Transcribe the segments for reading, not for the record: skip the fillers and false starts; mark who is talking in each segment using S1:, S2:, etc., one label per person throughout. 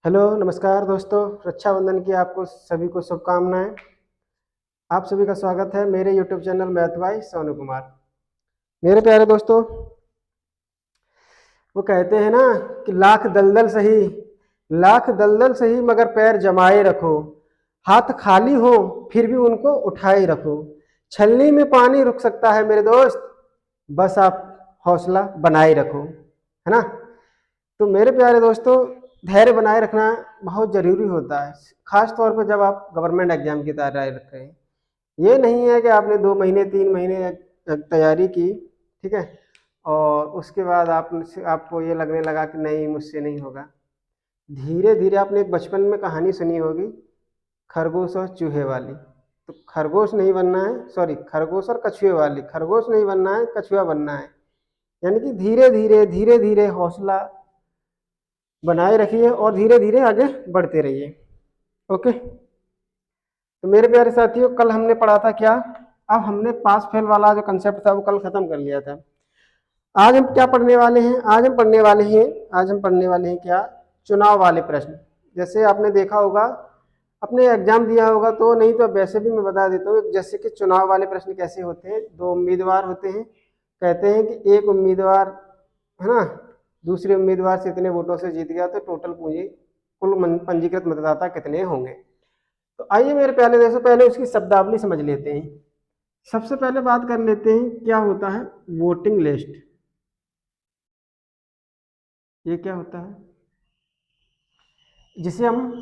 S1: Hello नमस्कार दोस्तों, रक्षाबंधन की आपको सभी को शुभकामनाएं। आप सभी का स्वागत है मेरे YouTube channel math bye Sonu Kumar. मेरे प्यारे दोस्तों, वो कहते हैं ना कि लाख दलदल सही मगर पैर जमाए रखो, हाथ खाली हो फिर भी उनको उठाए रखो। छलनी में पानी रुक सकता है मेरे दोस्त, बस आप हौसला बनाए रखो, है ना। तो मेरे प्यारे दोस्तों, धैर्य बनाए रखना बहुत ज़रूरी होता है, खास तौर पर जब आप गवर्नमेंट एग्जाम की तैयारी रख रहे हैं। ये नहीं है कि आपने 2 महीने 3 महीने तैयारी की, ठीक है, और उसके बाद आपको ये लगने लगा कि नहीं मुझसे नहीं होगा। धीरे धीरे आपने एक बचपन में कहानी सुनी होगी, खरगोश और चूहे वाली। तो खरगोश नहीं बनना है, सॉरी, खरगोश और कछुए वाली। खरगोश नहीं बनना है, कछुआ बनना है। यानी कि धीरे धीरे हौसला बनाए रखिए और धीरे धीरे आगे बढ़ते रहिए। ओके, तो मेरे प्यारे साथियों, कल हमने पढ़ा था क्या? अब हमने पास फेल वाला जो कंसेप्ट था वो कल खत्म कर लिया था। आज हम क्या पढ़ने वाले हैं? आज हम पढ़ने वाले हैं क्या? चुनाव वाले प्रश्न। जैसे आपने देखा होगा, अपने एग्जाम दिया होगा तो, नहीं तो वैसे भी मैं बता देता हूँ। जैसे कि चुनाव वाले प्रश्न कैसे होते हैं, 2 उम्मीदवार होते हैं। कहते हैं कि एक उम्मीदवार, है ना, दूसरे उम्मीदवार से इतने वोटों से जीत गया तो टोटल कुल पंजीकृत मतदाता कितने होंगे। तो आइए मेरे प्यारे दोस्तों, पहले उसकी शब्दावली समझ लेते हैं। सबसे पहले बात कर लेते हैं क्या होता है वोटिंग लिस्ट। ये क्या होता है? जिसे हम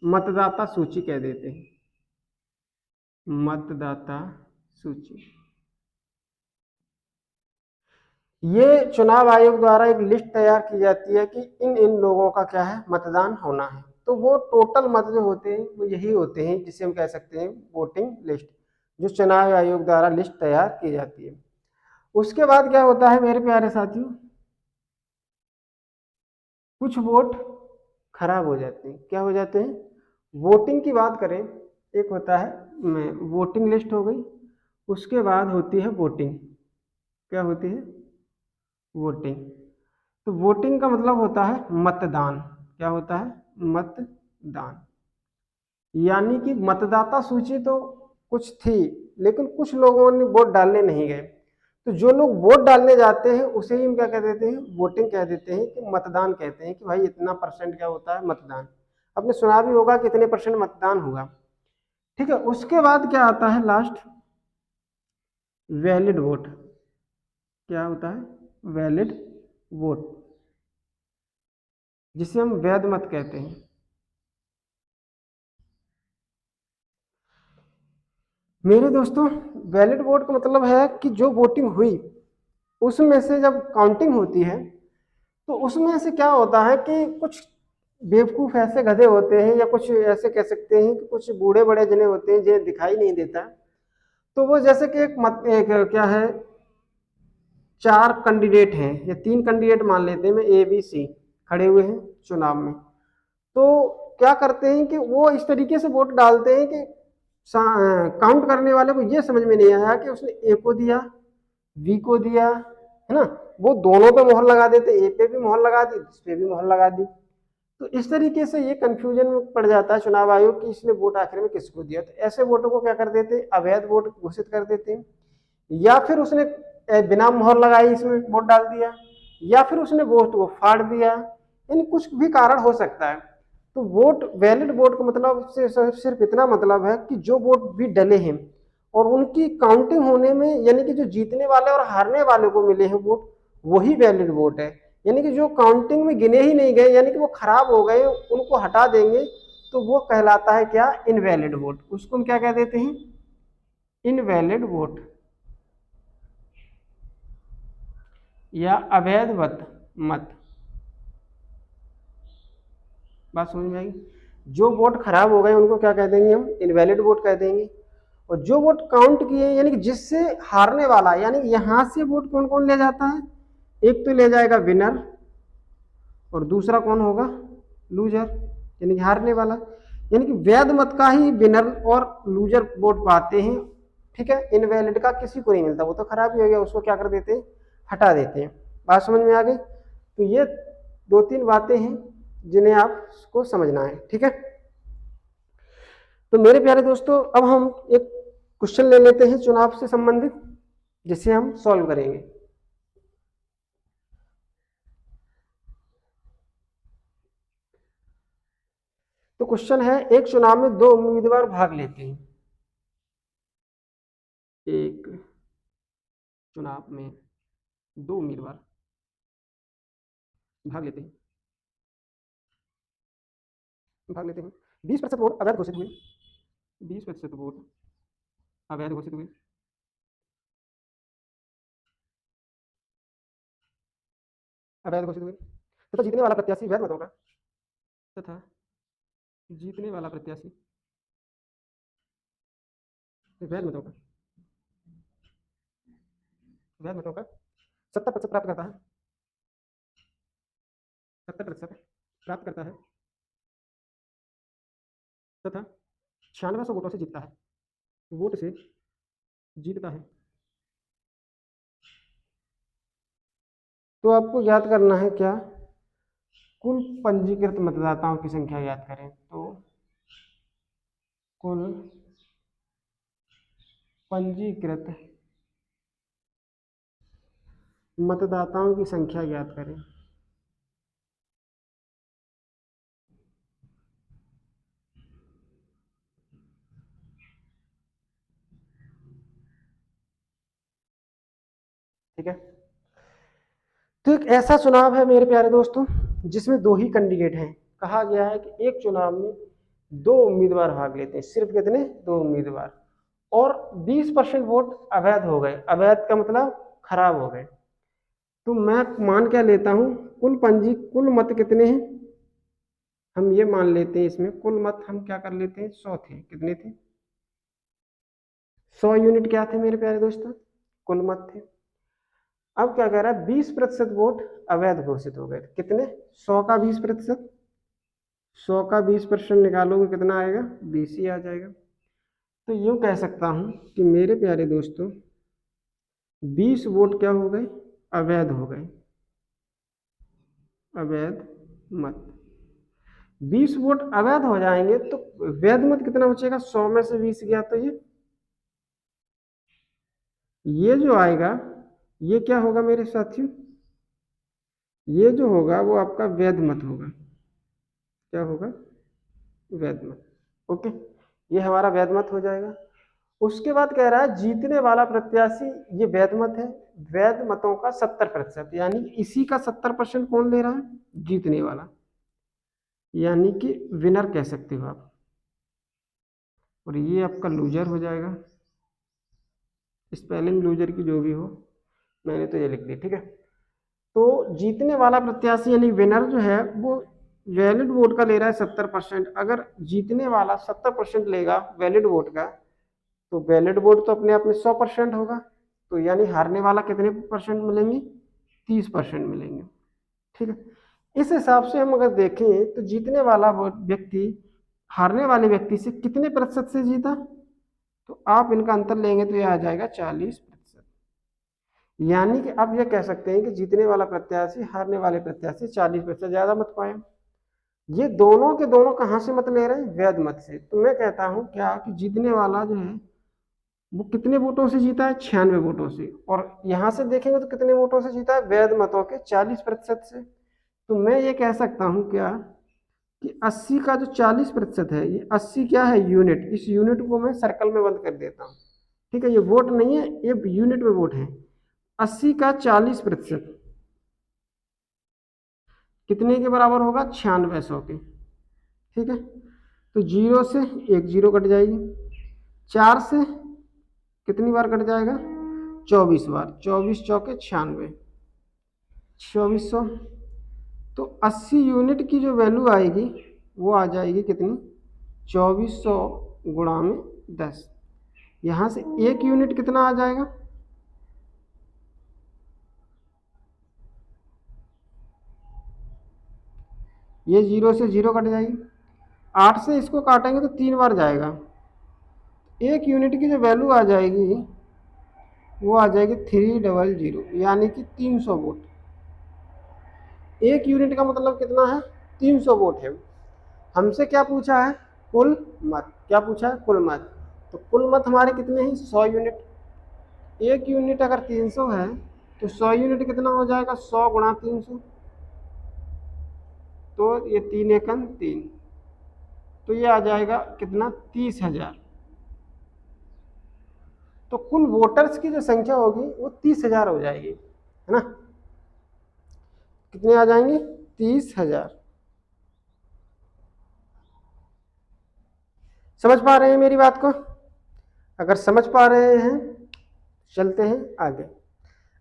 S1: मतदाता सूची कह देते हैं। मतदाता सूची, ये चुनाव आयोग द्वारा एक लिस्ट तैयार की जाती है कि इन इन लोगों का क्या है, मतदान होना है। तो वो टोटल मत जो होते हैं वो यही होते हैं, जिसे हम कह सकते हैं वोटिंग लिस्ट, जो चुनाव आयोग द्वारा लिस्ट तैयार की जाती है। उसके बाद क्या होता है मेरे प्यारे साथियों, कुछ वोट खराब हो जाते हैं। क्या हो जाते हैं? वोटिंग की बात करें, एक होता है वोटिंग लिस्ट हो गई, उसके बाद होती है वोटिंग। क्या होती है? वोटिंग। तो वोटिंग का मतलब होता है मतदान। क्या होता है? मतदान। यानी कि मतदाता सूची तो कुछ थी, लेकिन कुछ लोगों ने वोट डालने नहीं गए। तो जो लोग वोट डालने जाते हैं उसे ही हम क्या कह देते हैं, वोटिंग कह देते हैं, कि मतदान कहते हैं, कि भाई इतना परसेंट क्या होता है, मतदान। आपने सुना भी होगा कितने परसेंट मतदान हुआ, ठीक है। उसके बाद क्या आता है लास्ट, वैलिड वोट। क्या होता है? वैलिड वोट, जिसे हम वैध मत कहते हैं। मेरे दोस्तों, वैलिड वोट का मतलब है कि जो वोटिंग हुई उसमें से जब काउंटिंग होती है तो उसमें से क्या होता है कि कुछ बेवकूफ़ ऐसे गधे होते हैं, या कुछ ऐसे कह सकते हैं कि कुछ बूढ़े बड़े जने होते हैं जिन्हें दिखाई नहीं देता। तो वो जैसे कि एक क्या है, 4 कैंडिडेट हैं या 3 कैंडिडेट मान लेते हैं, मैं ABC खड़े हुए हैं चुनाव में। तो क्या करते हैं कि वो इस तरीके से वोट डालते हैं कि काउंट करने वाले को ये समझ में नहीं आया कि उसने ए को दिया, बी को दिया, है ना। वो दोनों पे मोहर लगा देते, ए पे भी मोहर लगा दी, इस पे भी मोहर लगा दी। तो इस तरीके से ये कंफ्यूजन में पड़ जाता है चुनाव आयोग कि इसने वोट आखिर में किसको दिया। तो ऐसे वोटों को क्या कर देते, अवैध वोट घोषित कर देते हैं। या फिर उसने बिना मोहर लगाई इसमें वोट डाल दिया, या फिर उसने वोट को फाड़ दिया, यानी कुछ भी कारण हो सकता है। तो वोट, वैलिड वोट का मतलब से सिर्फ इतना मतलब है कि जो वोट भी डले हैं और उनकी काउंटिंग होने में, यानी कि जो जीतने वाले और हारने वाले को मिले हैं वोट, वही वैलिड वोट है। यानी कि जो काउंटिंग में गिने ही नहीं गए, यानी कि वो खराब हो गए, उनको हटा देंगे, तो वो कहलाता है क्या, इनवैलिड वोट। उसको हम क्या कह देते हैं, इनवैलिड वोट या अवैध मत। बात समझ में आएगी? जो वोट खराब हो गए उनको क्या कह देंगे हम, इनवैलिड वोट कह देंगे। और जो वोट काउंट किए, यानी कि जिससे हारने वाला, यानी यहां से वोट कौन कौन ले जाता है, एक तो ले जाएगा विनर और दूसरा कौन होगा, लूजर, यानी कि हारने वाला। यानी कि वैध मत का ही विनर और लूजर वोट पाते हैं, ठीक है। इनवैलिड का किसी को नहीं मिलता, वो तो खराब ही हो गया, उसको क्या कर देते हैं, हटा देते हैं। बात समझ में आ गई? तो ये 2-3 बातें हैं जिन्हें आपको समझना है। ठीक है, तो मेरे प्यारे दोस्तों अब हम एक क्वेश्चन ले लेते हैं चुनाव से संबंधित, जिसे हम सॉल्व करेंगे। तो क्वेश्चन है, एक चुनाव में दो उम्मीदवार भाग लेते हैं। एक चुनाव में दो उम्मीदवार भाग लेते हैं 20% वोट अवैध घोषित हुए, 20% वोट अवैध घोषित हुए, अवैध घोषित हुए तथा जीतने वाला प्रत्याशी वैध मतों का तथा जीतने वाला प्रत्याशी वैध मतों का 70% प्राप्त करता है, 70% प्राप्त करता है तथा 9600 वोटों से जीतता है, वोट से जीतता है। तो आपको याद करना है क्या, कुल पंजीकृत मतदाताओं की संख्या याद करें तो कुल पंजीकृत मतदाताओं की संख्या ज्ञात करें। ठीक है, तो एक ऐसा चुनाव है मेरे प्यारे दोस्तों जिसमें दो ही कैंडिडेट हैं। कहा गया है कि एक चुनाव में दो उम्मीदवार भाग लेते हैं, सिर्फ कितने, दो उम्मीदवार, और 20% वोट अवैध हो गए। अवैध का मतलब खराब हो गए। तो मैं मान क्या लेता हूं, कुल मत कितने हैं, हम ये मान लेते हैं इसमें कुल मत हम क्या कर लेते हैं, 100 थे। कितने थे, 100 यूनिट क्या थे मेरे प्यारे दोस्तों, कुल मत थे। अब क्या कह रहा है, 20% वोट अवैध घोषित हो गए। कितने, 100 का 20%, 100 का 20% निकालोगे कितना आएगा, 20 ही आ जाएगा। तो यूं कह सकता हूं कि मेरे प्यारे दोस्तों 20 वोट क्या हो गए, अवैध हो गए, अवैध मत। 20 वोट अवैध हो जाएंगे तो वैध मत कितना बचेगा, 100 में से 20 गया तो ये जो आएगा ये क्या होगा मेरे साथियों, ये जो होगा वो आपका वैध मत होगा। क्या होगा, वैध मत। ओके, ये हमारा वैध मत हो जाएगा। उसके बाद कह रहा है जीतने वाला प्रत्याशी, ये वैध मत है, वैध मतों का 70%, यानी इसी का 70% कौन ले रहा है, जीतने वाला, यानी कि विनर कह सकते हो आप। और ये आपका लूजर हो जाएगा, स्पेलिंग लूजर की जो भी हो, मैंने तो ये लिख दी। ठीक है, तो जीतने वाला प्रत्याशी यानी विनर जो है वो वैलिड वोट का ले रहा है 70%। अगर जीतने वाला 70% लेगा वैलिड वोट का, तो वैलिड वोट तो अपने आप में 100% होगा। तो यानी हारने वाला कितने % मिलेंगे, 30% मिलेंगे। ठीक है, इस हिसाब से हम अगर देखें तो जीतने वाला व्यक्ति हारने वाले व्यक्ति से कितने प्रतिशत से जीता, तो आप इनका अंतर लेंगे तो यह आ जाएगा 40%। यानी कि आप यह कह सकते हैं कि जीतने वाला प्रत्याशी हारने वाले प्रत्याशी 40% ज्यादा मत पाए। ये दोनों के दोनों कहां से मत ले रहे हैं, वैध मत से। तो मैं कहता हूं क्या कि जीतने वाला जो है वो कितने वोटों से जीता है, 96 वोटों से। और यहां से देखेंगे तो कितने वोटों से जीता है, वैध मतों के 40% से। तो मैं ये कह सकता हूं क्या कि 80 का जो 40% है, ये 80 क्या है, यूनिट। इस यूनिट को मैं सर्कल में बंद कर देता हूं। ठीक है, ये वोट नहीं है, ये यूनिट में वोट है। 80 का 40% कितने के बराबर होगा, 9600 के। ठीक है, तो 0 से एक 0 कट जाएगी, 4 से कितनी बार कट जाएगा, 24 बार, 24 चौके 96, 2400। तो 80 यूनिट की जो वैल्यू आएगी वो आ जाएगी कितनी, 2400 गुणा में 10। यहाँ से एक यूनिट कितना आ जाएगा, ये 0 से 0 कट जाएगी, 8 से इसको काटेंगे तो 3 बार जाएगा। एक यूनिट की जो वैल्यू आ जाएगी वो आ जाएगी 300, यानी कि 300 वोट। एक यूनिट का मतलब कितना है, 300 वोट है। हमसे क्या पूछा है? कुल मत। क्या पूछा है? कुल मत। तो कुल मत हमारे कितने हैं? 100 यूनिट। एक यूनिट अगर 300 है तो 100 यूनिट कितना हो जाएगा? 100 गुणा 300, तो ये 3 एकम 3, तो ये आ जाएगा कितना? 30,000। तो कुल वोटर्स की जो संख्या होगी वो 30,000 हो जाएगी, है ना? कितने आ जाएंगे? 30,000। समझ पा रहे हैं मेरी बात को? अगर समझ पा रहे हैं चलते हैं आगे।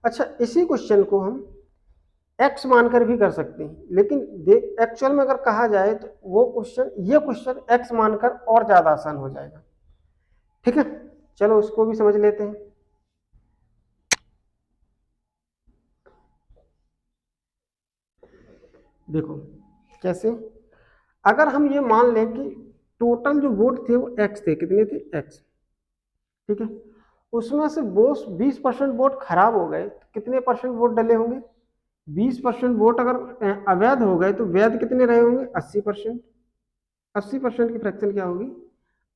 S1: अच्छा, इसी क्वेश्चन को हम x मानकर भी कर सकते हैं, लेकिन देख एक्चुअल में अगर कहा जाए तो वो क्वेश्चन, ये क्वेश्चन x मानकर और ज्यादा आसान हो जाएगा। ठीक है, चलो उसको भी समझ लेते हैं। देखो कैसे, अगर हम ये मान लें कि टोटल जो वोट थे वो x थे, कितने थे? x। ठीक है, उसमें से 20% वोट खराब हो गए तो कितने परसेंट वोट डले होंगे? 20% वोट अगर अवैध हो गए तो वैध कितने रहे होंगे? 80%। 80% की फ्रैक्शन क्या होगी?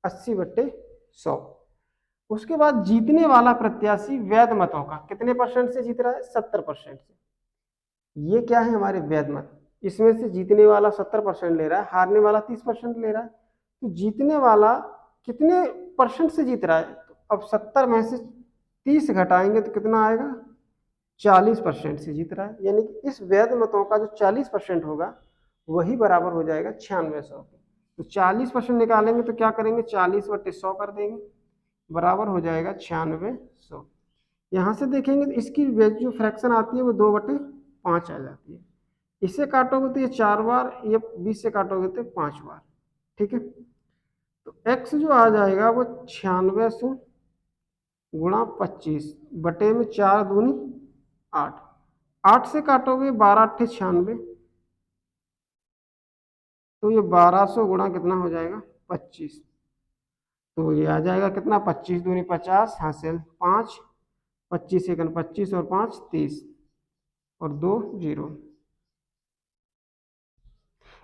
S1: 80/100। उसके बाद जीतने वाला प्रत्याशी वैध मतों का कितने परसेंट से जीत रहा है? 70% से। ये क्या है? हमारे वैध मत। इसमें से जीतने वाला 70% ले रहा है, हारने वाला 30% ले रहा है। तो जीतने वाला कितने परसेंट से जीत रहा है? तो अब 70 में से 30 घटाएंगे तो कितना आएगा? 40% से जीत रहा है। यानी कि इस वैध मतों का जो 40% होगा वही बराबर हो जाएगा 9600। तो 40% निकालेंगे तो क्या करेंगे? 40/100 कर देंगे, बराबर हो जाएगा 9600। यहाँ से देखेंगे तो इसकी जो फ्रैक्शन आती है वो 2/5 आ जाती है। इससे काटोगे तो ये 4 बार, ये 20 से काटोगे तो 5 बार। ठीक है, तो x जो आ जाएगा वो 9600 गुणा 25 बटे में 4 दूनी 8। 8 से काटोगे 12 8 96, तो ये 1200 गुणा कितना हो जाएगा? 25। तो ये आ जाएगा कितना? 25 दूनी 50 हासिल 5, 25 सेकंड 25 और 5 30 और 2 0।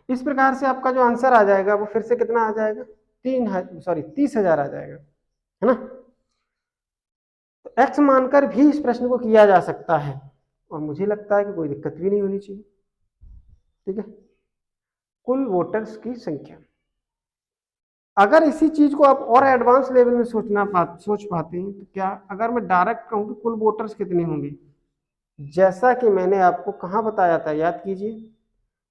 S1: इस प्रकार से आपका जो आंसर आ जाएगा वो फिर से कितना आ जाएगा? 30,000 आ जाएगा, है ना? तो x मानकर भी इस प्रश्न को किया जा सकता है और मुझे लगता है कि कोई दिक्कत भी नहीं होनी चाहिए। ठीक है, कुल वोटर्स की संख्या। अगर इसी चीज को आप और एडवांस लेवल में सोच पाते हैं तो क्या, अगर मैं डायरेक्ट कहूं कि कुल वोटर्स कितने होंगे, जैसा कि मैंने आपको कहाँ बताया था, याद कीजिए।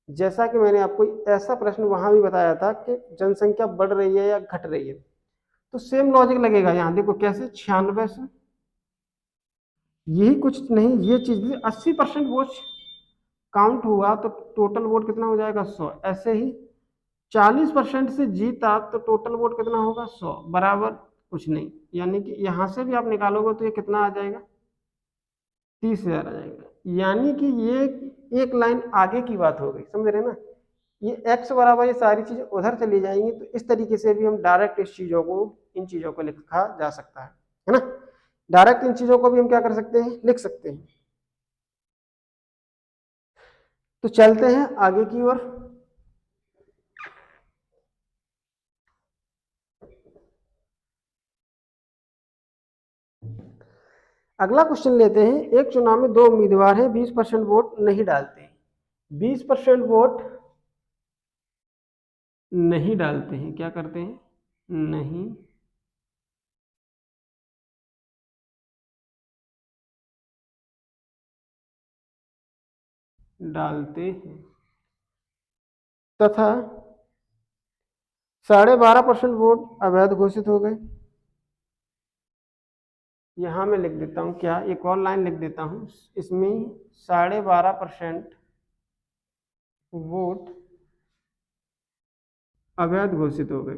S1: जैसा कि मैंने आपको ऐसा प्रश्न वहां भी बताया था कि जनसंख्या बढ़ रही है या घट रही है, तो सेम लॉजिक लगेगा यहाँ। देखो कैसे, 9600, यही कुछ नहीं, ये चीज 80% वोट काउंट हुआ तो टोटल वोट कितना हो जाएगा? 100। ऐसे ही 40% से जीता तो टोटल वोट कितना होगा? 100 बराबर कुछ नहीं। यानी कि यहां से भी आप निकालोगे तो ये कितना आ जाएगा? 30,000 आ जाएगा। यानी कि ये एक लाइन आगे की बात हो गई, समझ रहे ना? ये x बराबर ये सारी चीजें उधर चली जाएंगी, तो इस तरीके से भी हम डायरेक्ट इस चीजों को, इन चीजों को लिखा जा सकता है ना? डायरेक्ट इन चीजों को भी हम क्या कर सकते हैं? लिख सकते हैं। तो चलते हैं आगे की ओर। अगला क्वेश्चन लेते हैं। एक चुनाव में 2 उम्मीदवार हैं, 20% वोट नहीं डालते। 20% वोट नहीं डालते हैं, क्या करते हैं? नहीं डालते हैं तथा 12.5% वोट अवैध घोषित हो गए। यहां मैं लिख देता हूं, क्या एक और लाइन लिख देता हूं, इसमें 12.5% वोट अवैध घोषित हो गए।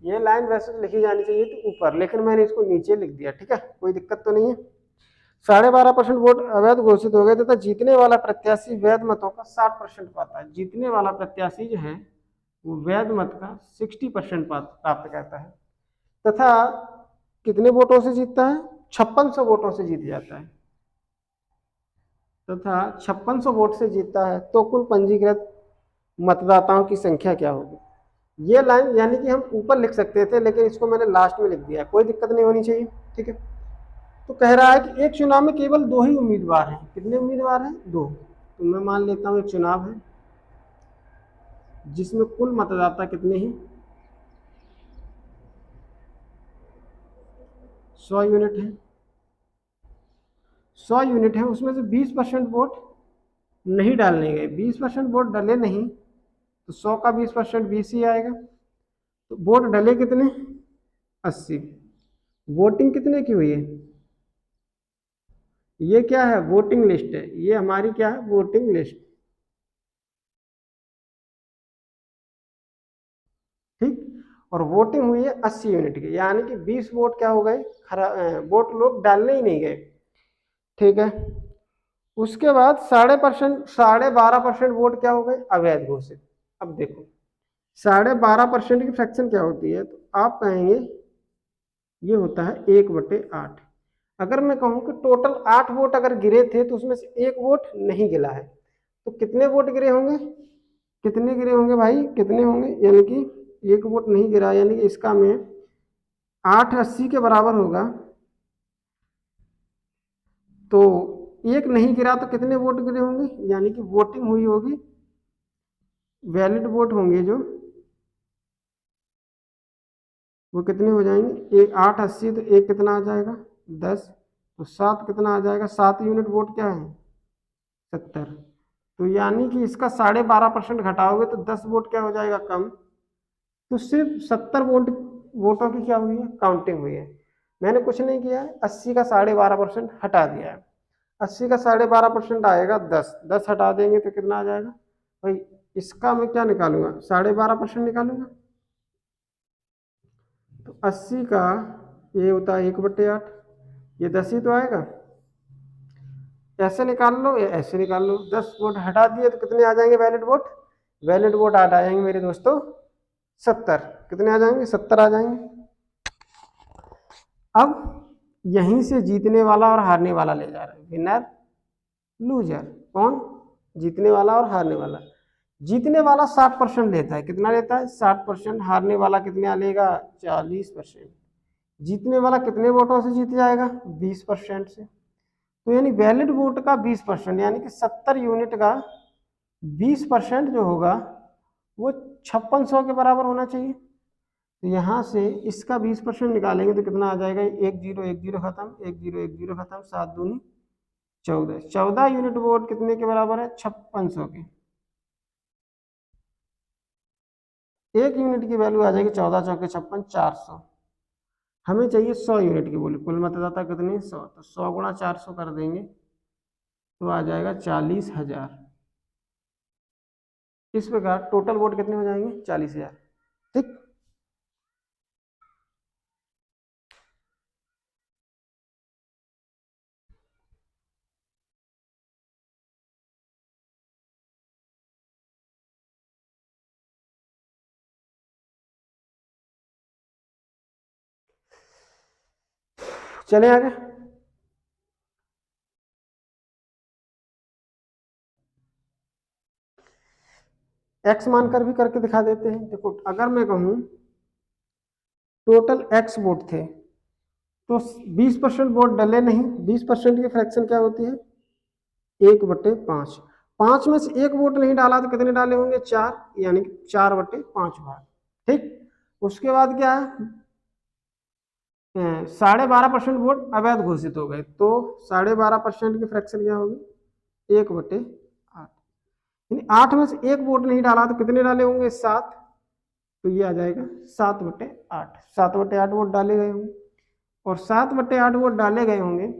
S1: ये लाइन वैसे लिखी जानी चाहिए थी ऊपर, लेकिन मैंने इसको नीचे लिख दिया। ठीक है, कोई दिक्कत तो नहीं है। 12.5% वोट अवैध घोषित हो गए तथा जीतने वाला प्रत्याशी वैध मतों का 60% पाता है। जीतने वाला प्रत्याशी जो है वो वैध मत का 60% प्राप्त करता है तथा कितने वोटों से जीतता है? 5600 वोटों से जीत जाता है तथा 5600 वोट से जीतता है तो कुल पंजीकृत मतदाताओं की संख्या क्या होगी? ये लाइन यानी कि हम ऊपर लिख सकते थे, लेकिन इसको मैंने लास्ट में लिख दिया, कोई दिक्कत नहीं होनी चाहिए, ठीक है। तो कह रहा है कि एक चुनाव में केवल 2 ही उम्मीदवार हैं। कितने उम्मीदवार हैं? 2। तो मैं मान लेता हूं एक चुनाव है जिसमें कुल मतदाता कितने हैं? 100 यूनिट है। 100 यूनिट है, उसमें से 20% वोट नहीं डालने गए, 20% वोट डले नहीं, तो 100 का 20% 20 ही आएगा। तो वोट डले कितने? 80। वोटिंग कितने की हुई है? ये क्या है? वोटिंग लिस्ट है। ये हमारी क्या है? वोटिंग लिस्ट, ठीक। और वोटिंग हुई है 80 यूनिट की, यानी कि 20 वोट क्या हो गए? वोट लोग डालने ही नहीं गए, ठीक है। उसके बाद 12.5% वोट क्या हो गए? अवैध घोषित। अब देखो 12.5% की फ्रैक्शन क्या होती है? तो आप कहेंगे ये होता है 1/8। अगर मैं कहूं कि टोटल 8 वोट अगर गिरे थे तो उसमें से 1 वोट नहीं गिरा है, तो कितने वोट गिरे होंगे? कितने गिरे होंगे भाई? कितने होंगे? यानी कि 1 वोट नहीं गिरा, यानी कि इसका में 8 80 के बराबर होगा। तो 1 नहीं गिरा तो कितने वोट गिरे होंगे? यानी कि वोटिंग हुई होगी, वैलिड वोट होंगे जो, वो कितने हो जाएंगे? 8 80, तो 1 कितना आ जाएगा? 10। तो 7 कितना आ जाएगा? 7 यूनिट वोट क्या है? 70। तो यानी कि इसका 12.5% घटाओगे तो 10 वोट क्या हो जाएगा? कम। तो सिर्फ 70 वोटों की क्या हुई है? काउंटिंग हुई है। मैंने कुछ नहीं किया है, 80 का 12.5% हटा दिया है। 80 का 12.5% आएगा 10, 10 हटा देंगे तो कितना आ जाएगा भाई? इसका मैं क्या निकालूंगा? 12.5% निकालूंगा। तो 80 का ये होता है 1/8, ये 10 ही तो आएगा। ऐसे निकाल लो या ऐसे निकाल लो, 10 वोट हटा दिए तो कितने आ जाएंगे वैलिड वोट? वैलिड वोट आ जाएंगे मेरे दोस्तों 70। कितने आ जाएंगे? 70 आ जाएंगे। अब यहीं से जीतने वाला और हारने वाला ले जा रहे हैं, विनर लूजर। कौन? जीतने वाला और हारने वाला। जीतने वाला 60% लेता है। कितना लेता है? 60%। हारने वाला कितना लेगा? 40%। जीतने वाला कितने वोटों से जीत जाएगा? 20% से। तो यानी वैलिड वोट का 20%, यानी कि 70 यूनिट का 20% जो होगा वो 5600 के बराबर होना चाहिए। तो यहाँ से इसका 20% निकालेंगे तो कितना आ जाएगा? 1 0 1 0 खत्म, 1 0 1 0 खत्म, 7 दूनी 14। 14 यूनिट वोट कितने के बराबर है? 5600 के। 1 यूनिट की वैल्यू आ जाएगी 14 चौके 56, 400। हमें चाहिए 100 यूनिट की बोली। कुल मतदाता कितने? 100। तो 100 गुणा 400 कर देंगे तो आ जाएगा 40,000। इस प्रकार टोटल वोट कितने हो जाएंगे? 40,000, ठीक। चले आगे। एक्स मानकर भी करके दिखा देते हैं। देखो अगर मैं कहूं टोटल एक्स वोट थे तो 20% वोट डले नहीं। 20% की फ्रैक्शन क्या होती है? 1/5। 5 में से 1 वोट नहीं डाला तो कितने डाले होंगे? 4, यानी कि 4/5 भाग, ठीक। उसके बाद क्या है? 12.5% वोट अवैध घोषित हो गए, तो 12.5% की फ्रैक्शन क्या होगी? 1/8। यानी 8 में से 1 वोट नहीं डाला तो कितने डाले होंगे? 7। तो ये आ जाएगा 7/8। 7/8 वोट डाले गए होंगे, और 7/8 वोट डाले गए होंगे,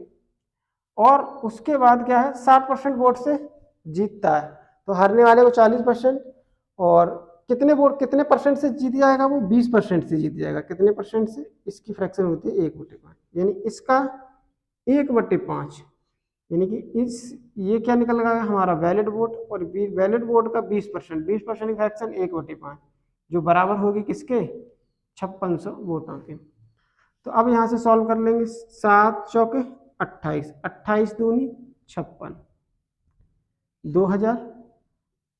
S1: और उसके बाद क्या है? 60% वोट से जीतता है, तो हारने वाले को 40%। और कितने वोट कितने परसेंट से जीत जाएगा? वो 20% से जीत जाएगा। कितने परसेंट से? इसकी फ्रैक्शन होती है 1/5, यानी इसका 1/5, यानी कि इस ये क्या निकल गया हमारा? Valid vote. और वैलिड वोट का 20%, 20% की फ्रैक्शन 1/5, जो बराबर होगी किसके? 5600 वोटों के। तो अब यहाँ से सॉल्व कर लेंगे। 7 चौके 28, 28 दूनी 56, 2000,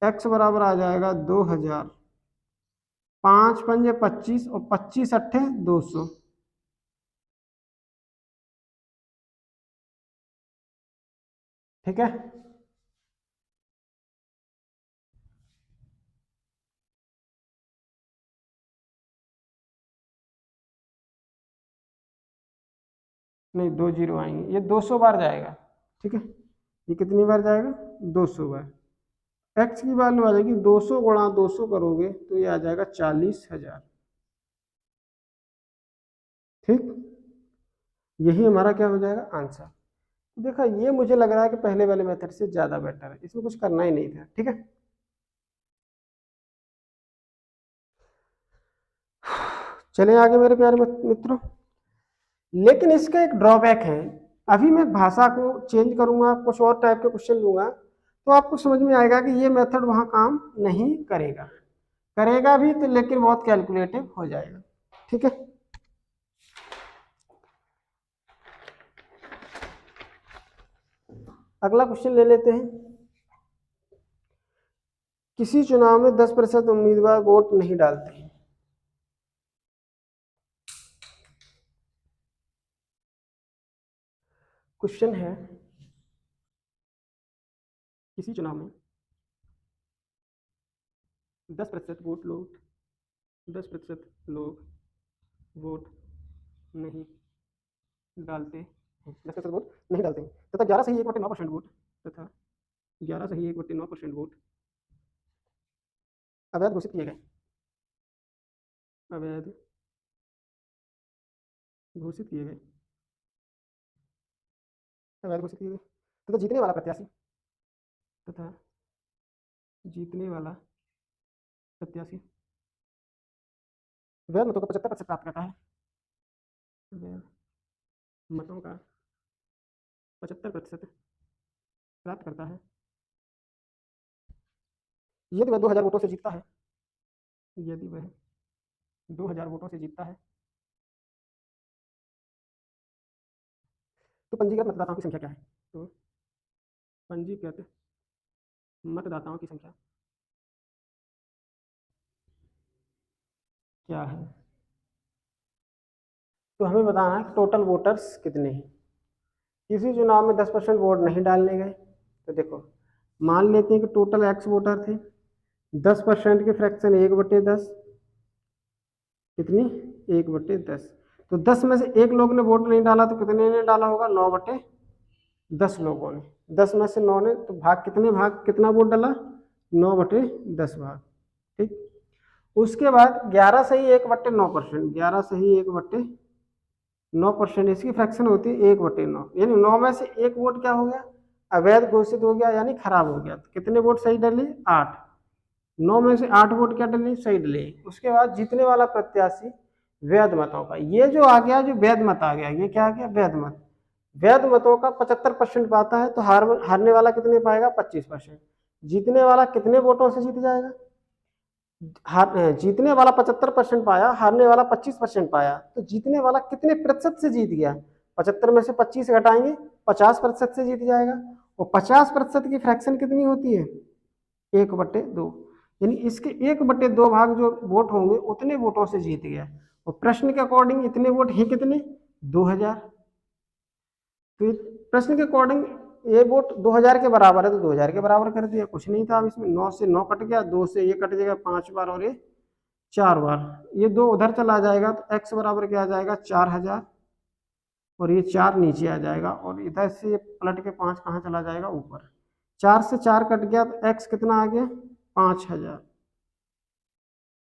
S1: x बराबर आ जाएगा 2000, 5 पंजे 25 और 25 अट्ठे 200। ठीक है, नहीं 2 जीरो आएंगे, ये 200 बार जाएगा। ठीक है, ये कितनी बार जाएगा? 200 बार। x की वैल्यू आ जाएगी 200 गुणा 200 करोगे तो ये आ जाएगा 40,000। ठीक, यही हमारा क्या हो जाएगा? आंसर। देखा, ये मुझे लग रहा है कि पहले वाले मेथड से ज्यादा बेटर है, इसमें कुछ करना ही नहीं था। ठीक है, चलें आगे मेरे प्यारे मित्रों। लेकिन इसका एक ड्रॉबैक है, अभी मैं भाषा को चेंज करूंगा, कुछ और टाइप के क्वेश्चन लूंगा, तो आपको समझ में आएगा कि ये मेथड वहां काम नहीं करेगा। करेगा भी तो लेकिन बहुत कैलकुलेटिव हो जाएगा। ठीक है, अगला क्वेश्चन ले लेते हैं। किसी चुनाव में 10% उम्मीदवार वोट नहीं डालते हैं। क्वेश्चन है, किसी चुनाव में 10% लोग वोट नहीं डालते हैं, 10% वोट नहीं डालते हैं तथा 11 सही 1/9% वोट तथा 11 सही 1/9% वोट अवैध घोषित किए गए। अवैध घोषित किए गए, अवैध घोषित किए गए तथा जीतने वाला प्रत्याशी तथा जीतने वाला प्रत्याशी वैध मतों का 75% प्राप्त करता है। वैध मतों का 75% प्राप्त करता है यदि वह 2000 वोटों से जीतता है। यदि वह 2000 वोटों से जीतता है तो पंजीकृत मतदाताओं की संख्या क्या है? तो पंजीकृत मतदाताओं की संख्या क्या है? तो हमें बताना है कि टोटल वोटर्स कितने हैं। किसी चुनाव में 10% वोट नहीं डालने गए, तो देखो मान लेते हैं कि टोटल एक्स वोटर थे, 10% की फ्रैक्शन 1/10, कितनी? 1/10। तो 10 में से एक लोग ने वोट नहीं डाला तो कितने ने डाला होगा? 9/10 लोगों ने। 10 में से 9 ने, तो भाग कितने, भाग कितना वोट डाला? 9/10 भाग। ठीक, उसके बाद 11 सही 1/9%, 11 सही 1/9%, इसकी फ्रैक्शन होती है 1/9, यानी 9 में से एक वोट क्या हो गया? अवैध घोषित हो गया, यानी खराब हो गया। तो कितने वोट सही डले? 8। 9 में से 8 वोट क्या डले? सही डले। उसके बाद जीतने वाला प्रत्याशी वैध मतों का, ये जो आ गया, जो वैध मत आ गया, ये क्या आ गया? वैध मत। वैध मतों का 75% पाता है तो हारने वाला कितने पाएगा? 25%। जीतने वाला कितने वोटों से जीत जाएगा? जीतने वाला 75% पाया, हारने वाला 25% पाया, तो जीतने वाला कितने प्रतिशत से जीत गया? 75 में से 25 घटाएंगे, 50% से जीत जाएगा। और 50% की फ्रैक्शन कितनी होती है? 1/2, यानी इसके 1/2 भाग जो वोट होंगे उतने वोटों से जीत गया। और प्रश्न के अकॉर्डिंग इतने वोट हैं कितने? 2000। तो प्रश्न के अकॉर्डिंग ये वोट 2000 के बराबर है, तो 2000 के बराबर कर दिया, कुछ नहीं था। अब इसमें 9 से 9 कट गया, 2 से ये कट जाएगा 5 बार और ये 4 बार, ये 2 उधर चला जाएगा तो x बराबर क्या आ जाएगा? 4000, और ये 4 नीचे आ जाएगा, और इधर से ये पलट के 5 कहाँ चला जाएगा? ऊपर। 4 से 4 कट गया तो x कितना आ गया? 5000।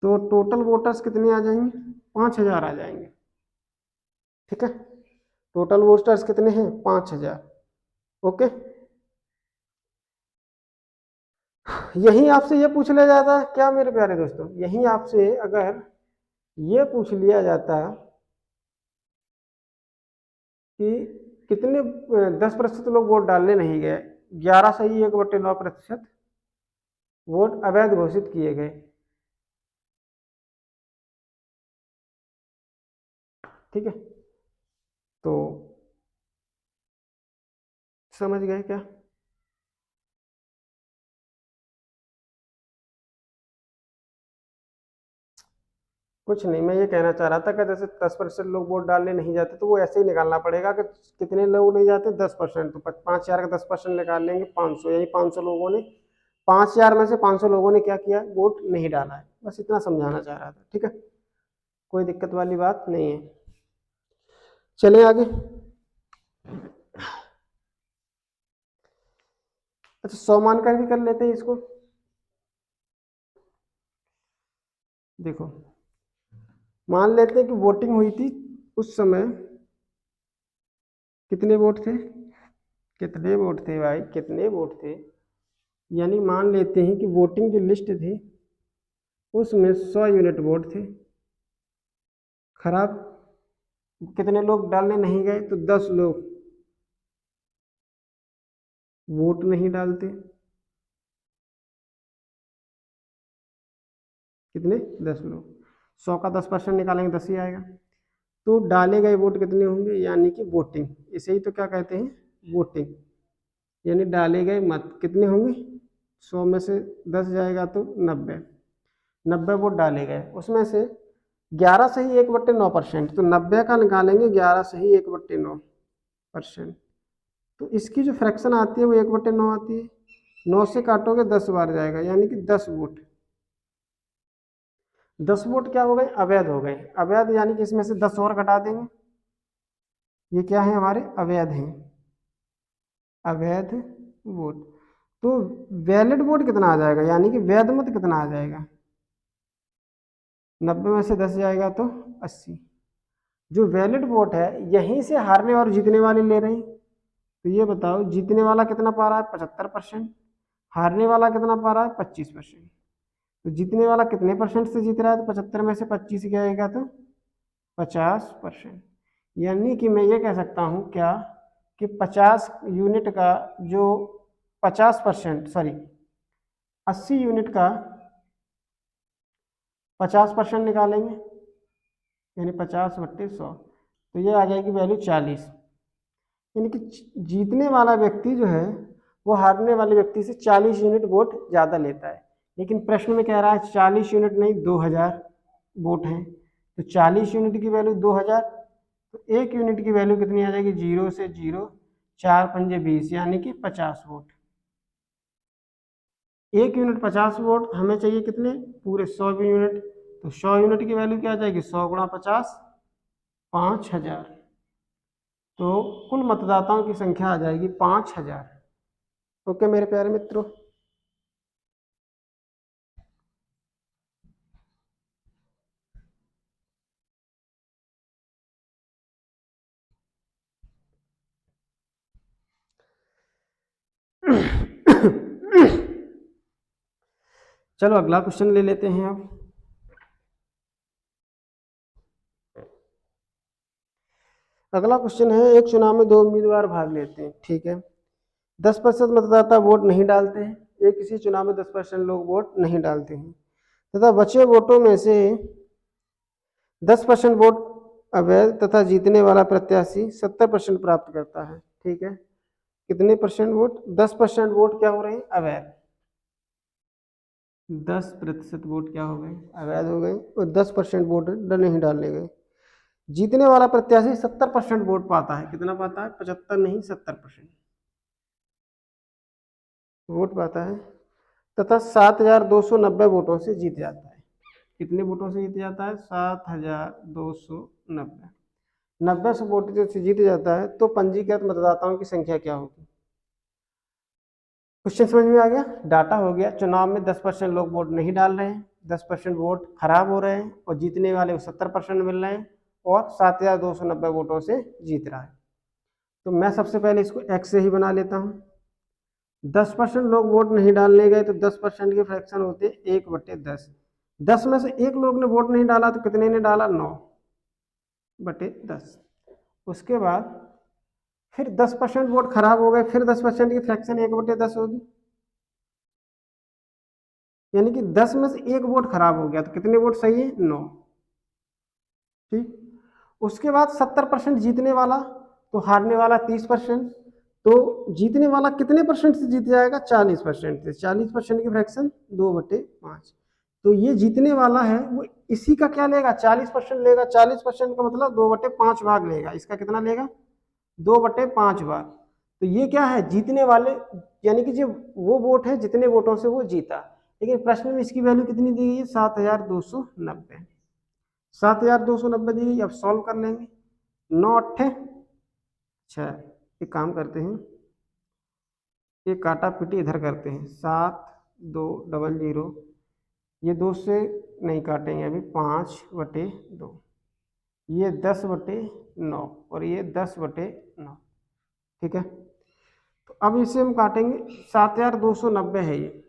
S1: तो टोटल वोटर्स कितने आ जाएंगे? 5000 आ जाएंगे। ठीक है, टोटल वोटर्स कितने हैं? 5000। ओके, यही आपसे ये पूछ लिया जाता है क्या मेरे प्यारे दोस्तों? यही आपसे अगर ये पूछ लिया जाता कि कितने 10% लोग वोट डालने नहीं गए, 11 सही 1/9% वोट अवैध घोषित किए गए। ठीक है, तो समझ गए क्या? कुछ नहीं, मैं ये कहना चाह रहा था कि जैसे 10% लोग वोट डालने नहीं जाते तो वो ऐसे ही निकालना पड़ेगा कि कितने लोग नहीं जाते, 10%, तो 5,000 का 10% निकाल लेंगे 500, यानी 500 लोगों ने, 5,000 में से 500 लोगों ने क्या किया, वोट नहीं डाला है। बस इतना समझाना चाह रहा था, ठीक है, कोई दिक्कत वाली बात नहीं है। चलें आगे। अच्छा, 100 मानकर भी कर लेते हैं इसको। देखो, मान लेते हैं कि वोटिंग हुई थी, उस समय कितने वोट थे, कितने वोट थे भाई, कितने वोट थे, यानी मान लेते हैं कि वोटिंग जो लिस्ट थी उसमें 100 यूनिट वोट थे। खराब, कितने लोग डालने नहीं गए, तो 10 लोग वोट नहीं डालते। कितने, 10 लोग, 100 का 10% निकालेंगे 10 ही आएगा। तो डाले गए वोट कितने होंगे, यानी कि वोटिंग, इसे ही तो क्या कहते हैं, वोटिंग, यानी डाले गए मत कितने होंगे, 100 में से 10 जाएगा तो 90 वोट डाले गए, उसमें से 11 से ही 1/9%, तो 90 का निकालेंगे 11 से ही 1/9%, तो इसकी जो फ्रैक्शन आती है वो 1/9 आती है। 9 से काटोगे 10 बार जाएगा, यानी कि 10 वोट। 10 वोट क्या हो गए, अवैध हो गए। अवैध यानी कि इसमें से 10 और घटा देंगे, ये क्या है, हमारे अवैध हैं, अवैध वोट। तो वैलिड वोट कितना आ जाएगा, यानी कि वैध मत कितना आ जाएगा, 90 में से 10 जाएगा तो 80। जो वैलिड वोट है यहीं से हारने और जीतने वाले ले रहे हैं, तो ये बताओ जीतने वाला कितना पा रहा है, 75%, हारने वाला कितना पा रहा है, 25%। तो जीतने वाला कितने परसेंट से जीत रहा है, तो 75 में से 25 क्या आएगा, तो 50%। यानी कि मैं ये कह सकता हूँ क्या, कि 50 यूनिट का जो 50%, सॉरी 80 यूनिट का 50% निकालेंगे, यानी 50/100, तो ये आ जाएगी वैल्यू 40। यानी कि जीतने वाला व्यक्ति जो है वो हारने वाले व्यक्ति से 40 यूनिट वोट ज़्यादा लेता है। लेकिन प्रश्न में कह रहा है 40 यूनिट नहीं, 2000 वोट हैं, तो 40 यूनिट की वैल्यू 2000, तो 1 यूनिट की वैल्यू कितनी आ जाएगी, 0 से 0, 4 पंजे 20, यानी कि 50 वोट। 1 यूनिट 50 वोट, हमें चाहिए कितने, पूरे 100 यूनिट, तो 100 यूनिट की वैल्यू क्या आ जाएगी, 100 गुणा 50, 5000, तो कुल मतदाताओं की संख्या आ जाएगी 5000। ओके मेरे प्यारे मित्रों। चलो अगला क्वेश्चन ले लेते हैं अब। अगला क्वेश्चन है, एक चुनाव में 2 उम्मीदवार भाग लेते हैं, ठीक है, 10% मतदाता वोट नहीं डालते हैं, एक किसी चुनाव में 10% लोग वोट नहीं डालते हैं, तथा बचे वोटों में से 10% वोट अवैध तथा जीतने वाला प्रत्याशी 70% प्राप्त करता है, ठीक है। कितने परसेंट वोट, 10% वोट क्या हो रहे हैं, अवैध, 10% वोट क्या हो गए, अवैध हो गए, और 10% वोट नहीं डालने गए। जीतने वाला प्रत्याशी 70% वोट पाता है, कितना पाता है, 75 नहीं 70% वोट पाता है, तथा 7290 वोटों से जीत जाता है। कितने वोटों से जीत जाता है, 7290, 90 वोटों से जीत जाता है, तो पंजीकृत मतदाताओं की संख्या क्या होगी। क्वेश्चन समझ में आ गया, डाटा हो गया, चुनाव में 10% लोग वोट नहीं डाल रहे हैं, 10% वोट खराब हो रहे हैं, और जीतने वाले को 70% मिल रहे हैं, और 7290 वोटों से जीत रहा है। तो मैं सबसे पहले इसको एक्स से ही बना लेता हूँ। 10% लोग वोट नहीं डालने गए, तो 10% के फ्रैक्शन होते हैं 1/10। 10 में से एक लोग ने वोट नहीं डाला, तो कितने ने डाला, 9/10। उसके बाद फिर 10% वोट खराब हो गए, फिर 10% की फ्रैक्शन 1/10 होगी, यानी कि 10 में से एक वोट खराब हो गया, तो कितने वोट सही है, 9, ठीक। उसके बाद 70% जीतने वाला, तो हारने वाला 30%। तो जीतने वाला कितने परसेंट से जीत जाएगा? 40% से। 40% की फ्रैक्शन 2/5। तो ये जीतने वाला है वो इसी का क्या लेगा? 40% लेगा। 40% का मतलब 2/5 भाग लेगा। इसका कितना लेगा? 2/5 भाग। तो ये क्या है? जीतने वाले, यानी कि जो वो वोट है जितने वोटों से वो जीता। लेकिन प्रश्न में इसकी वैल्यू कितनी दी गई है? 7290। 7290 दी गई। अब सॉल्व कर लेंगे। 9 अट्ठे, अच्छा एक काम करते हैं, ये काटा पीटी इधर करते हैं। 7200, ये 2 से नहीं काटेंगे अभी, 5/2, ये 10/9 और ये 10/9। ठीक है, तो अब इसे हम काटेंगे। 7290 है ये,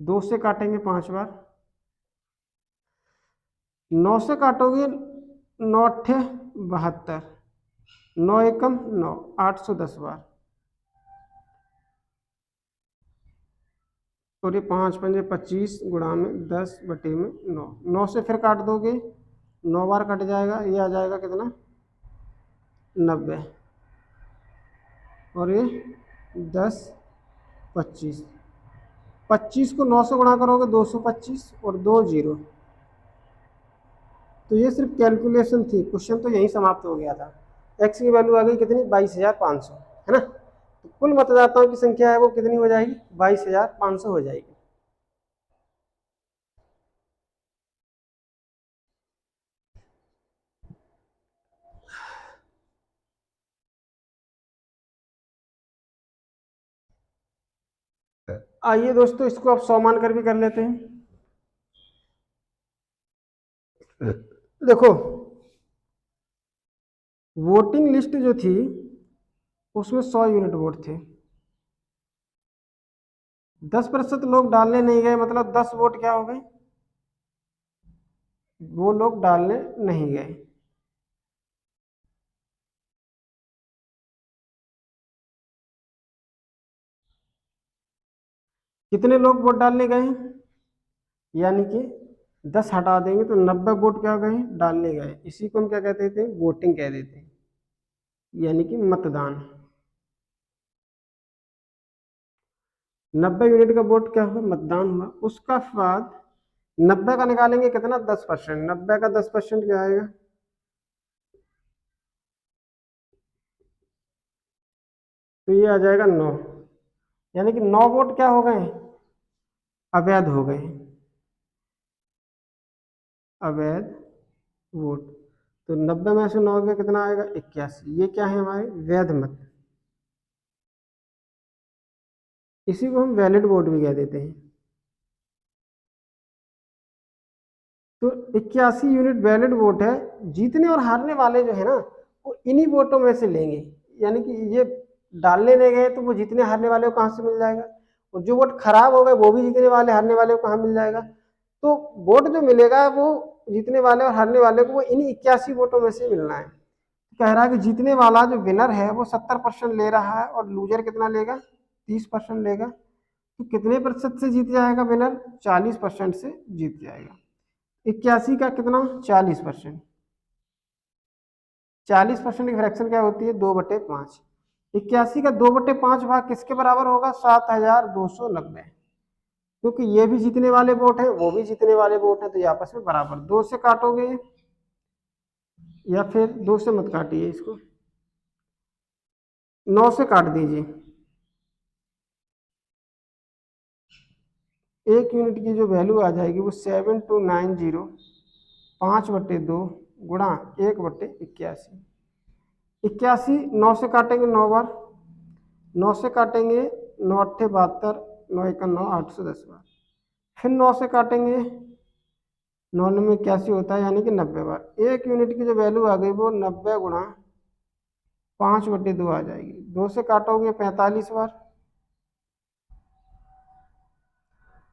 S1: 2 से काटेंगे 5 बार, 9 से काटोगे 9 अट्ठे 72, 9 एकम 9, 810 बार। और ये 5 पंजे 25 गुणा में 10/9, 9 से फिर काट दोगे, 9 बार कट जाएगा, ये आ जाएगा कितना? 90। और ये 10 25, 25 को 9 से गुणा करोगे 225 और 2 0। तो ये सिर्फ कैलकुलेशन थी, क्वेश्चन तो यहीं समाप्त हो गया था। एक्स की वैल्यू आ गई कितनी? 22,500, है ना। तो कुल मतदाताओं की संख्या है वो कितनी हो जाएगी? 22,500 हो जाएगी। आइए दोस्तों, इसको आप 100 मानकर भी कर लेते हैं। देखो, वोटिंग लिस्ट जो थी उसमें 100 यूनिट वोट थे। 10% लोग डालने नहीं गए, मतलब 10 वोट क्या हो गए? वो लोग डालने नहीं गए। कितने लोग वोट डालने गए? यानी कि 10 हटा देंगे तो 90 वोट क्या गए? डालने गए। इसी को हम क्या कहते थे? वोटिंग कह देते हैं, यानी कि मतदान। 90 यूनिट का वोट क्या हुआ? मतदान हुआ। उसका बाद 90 का निकालेंगे कितना? 10%। 90 का 10% क्या आएगा? तो ये आ जाएगा 9, यानी कि 9 वोट क्या हो गए? अवैध हो गए, अवैध वोट। तो 90 में से 9 का कितना आएगा? 81। ये क्या है? हमारे वैध मत। इसी को हम वैलिड वोट भी कह देते हैं। तो 81 यूनिट वैलिड वोट है। जीतने और हारने वाले जो है ना, वो इन्हीं वोटों में से लेंगे। यानी कि ये डालने नहीं गए तो वो जीतने हारने वाले को कहाँ से मिल जाएगा? और जो वोट खराब हो गए वो भी जीतने वाले हारने वाले को कहाँ मिल जाएगा? तो वोट जो मिलेगा वो जीतने वाले और हारने वाले को वो इन्हीं 81 वोटों में से मिलना है। कह रहा है कि जीतने वाला जो विनर है वो 70% ले रहा है और लूजर कितना लेगा? 30% लेगा। तो कितने प्रतिशत से जीत जाएगा विनर? 40% से जीत जाएगा। 81 का कितना? 40%। 40% की फ्रैक्शन क्या होती है? 2/5। 81 का 2/5 भाग किसके बराबर होगा? 7290। क्योंकि ये भी जीतने वाले वोट है, वो भी जीतने वाले वोट है, तो ये आपस में बराबर। 2 से काटोगे या फिर 2 से मत काटिए इसको, 9 से काट दीजिए। 1 यूनिट की जो वैल्यू आ जाएगी वो 7290, 5/2 गुणा 1/81। 81, 9 से काटेंगे 9 बार, 9 से काटेंगे 9 अट्ठे 72, 9 एक 9, 810 बार। फिर 9 से काटेंगे, 9 में 81 होता है, यानी कि 90 बार। 1 यूनिट की जो वैल्यू आ गई वो 90 गुणा 5/2 आ जाएगी। 2 से काटोगे 45 बार,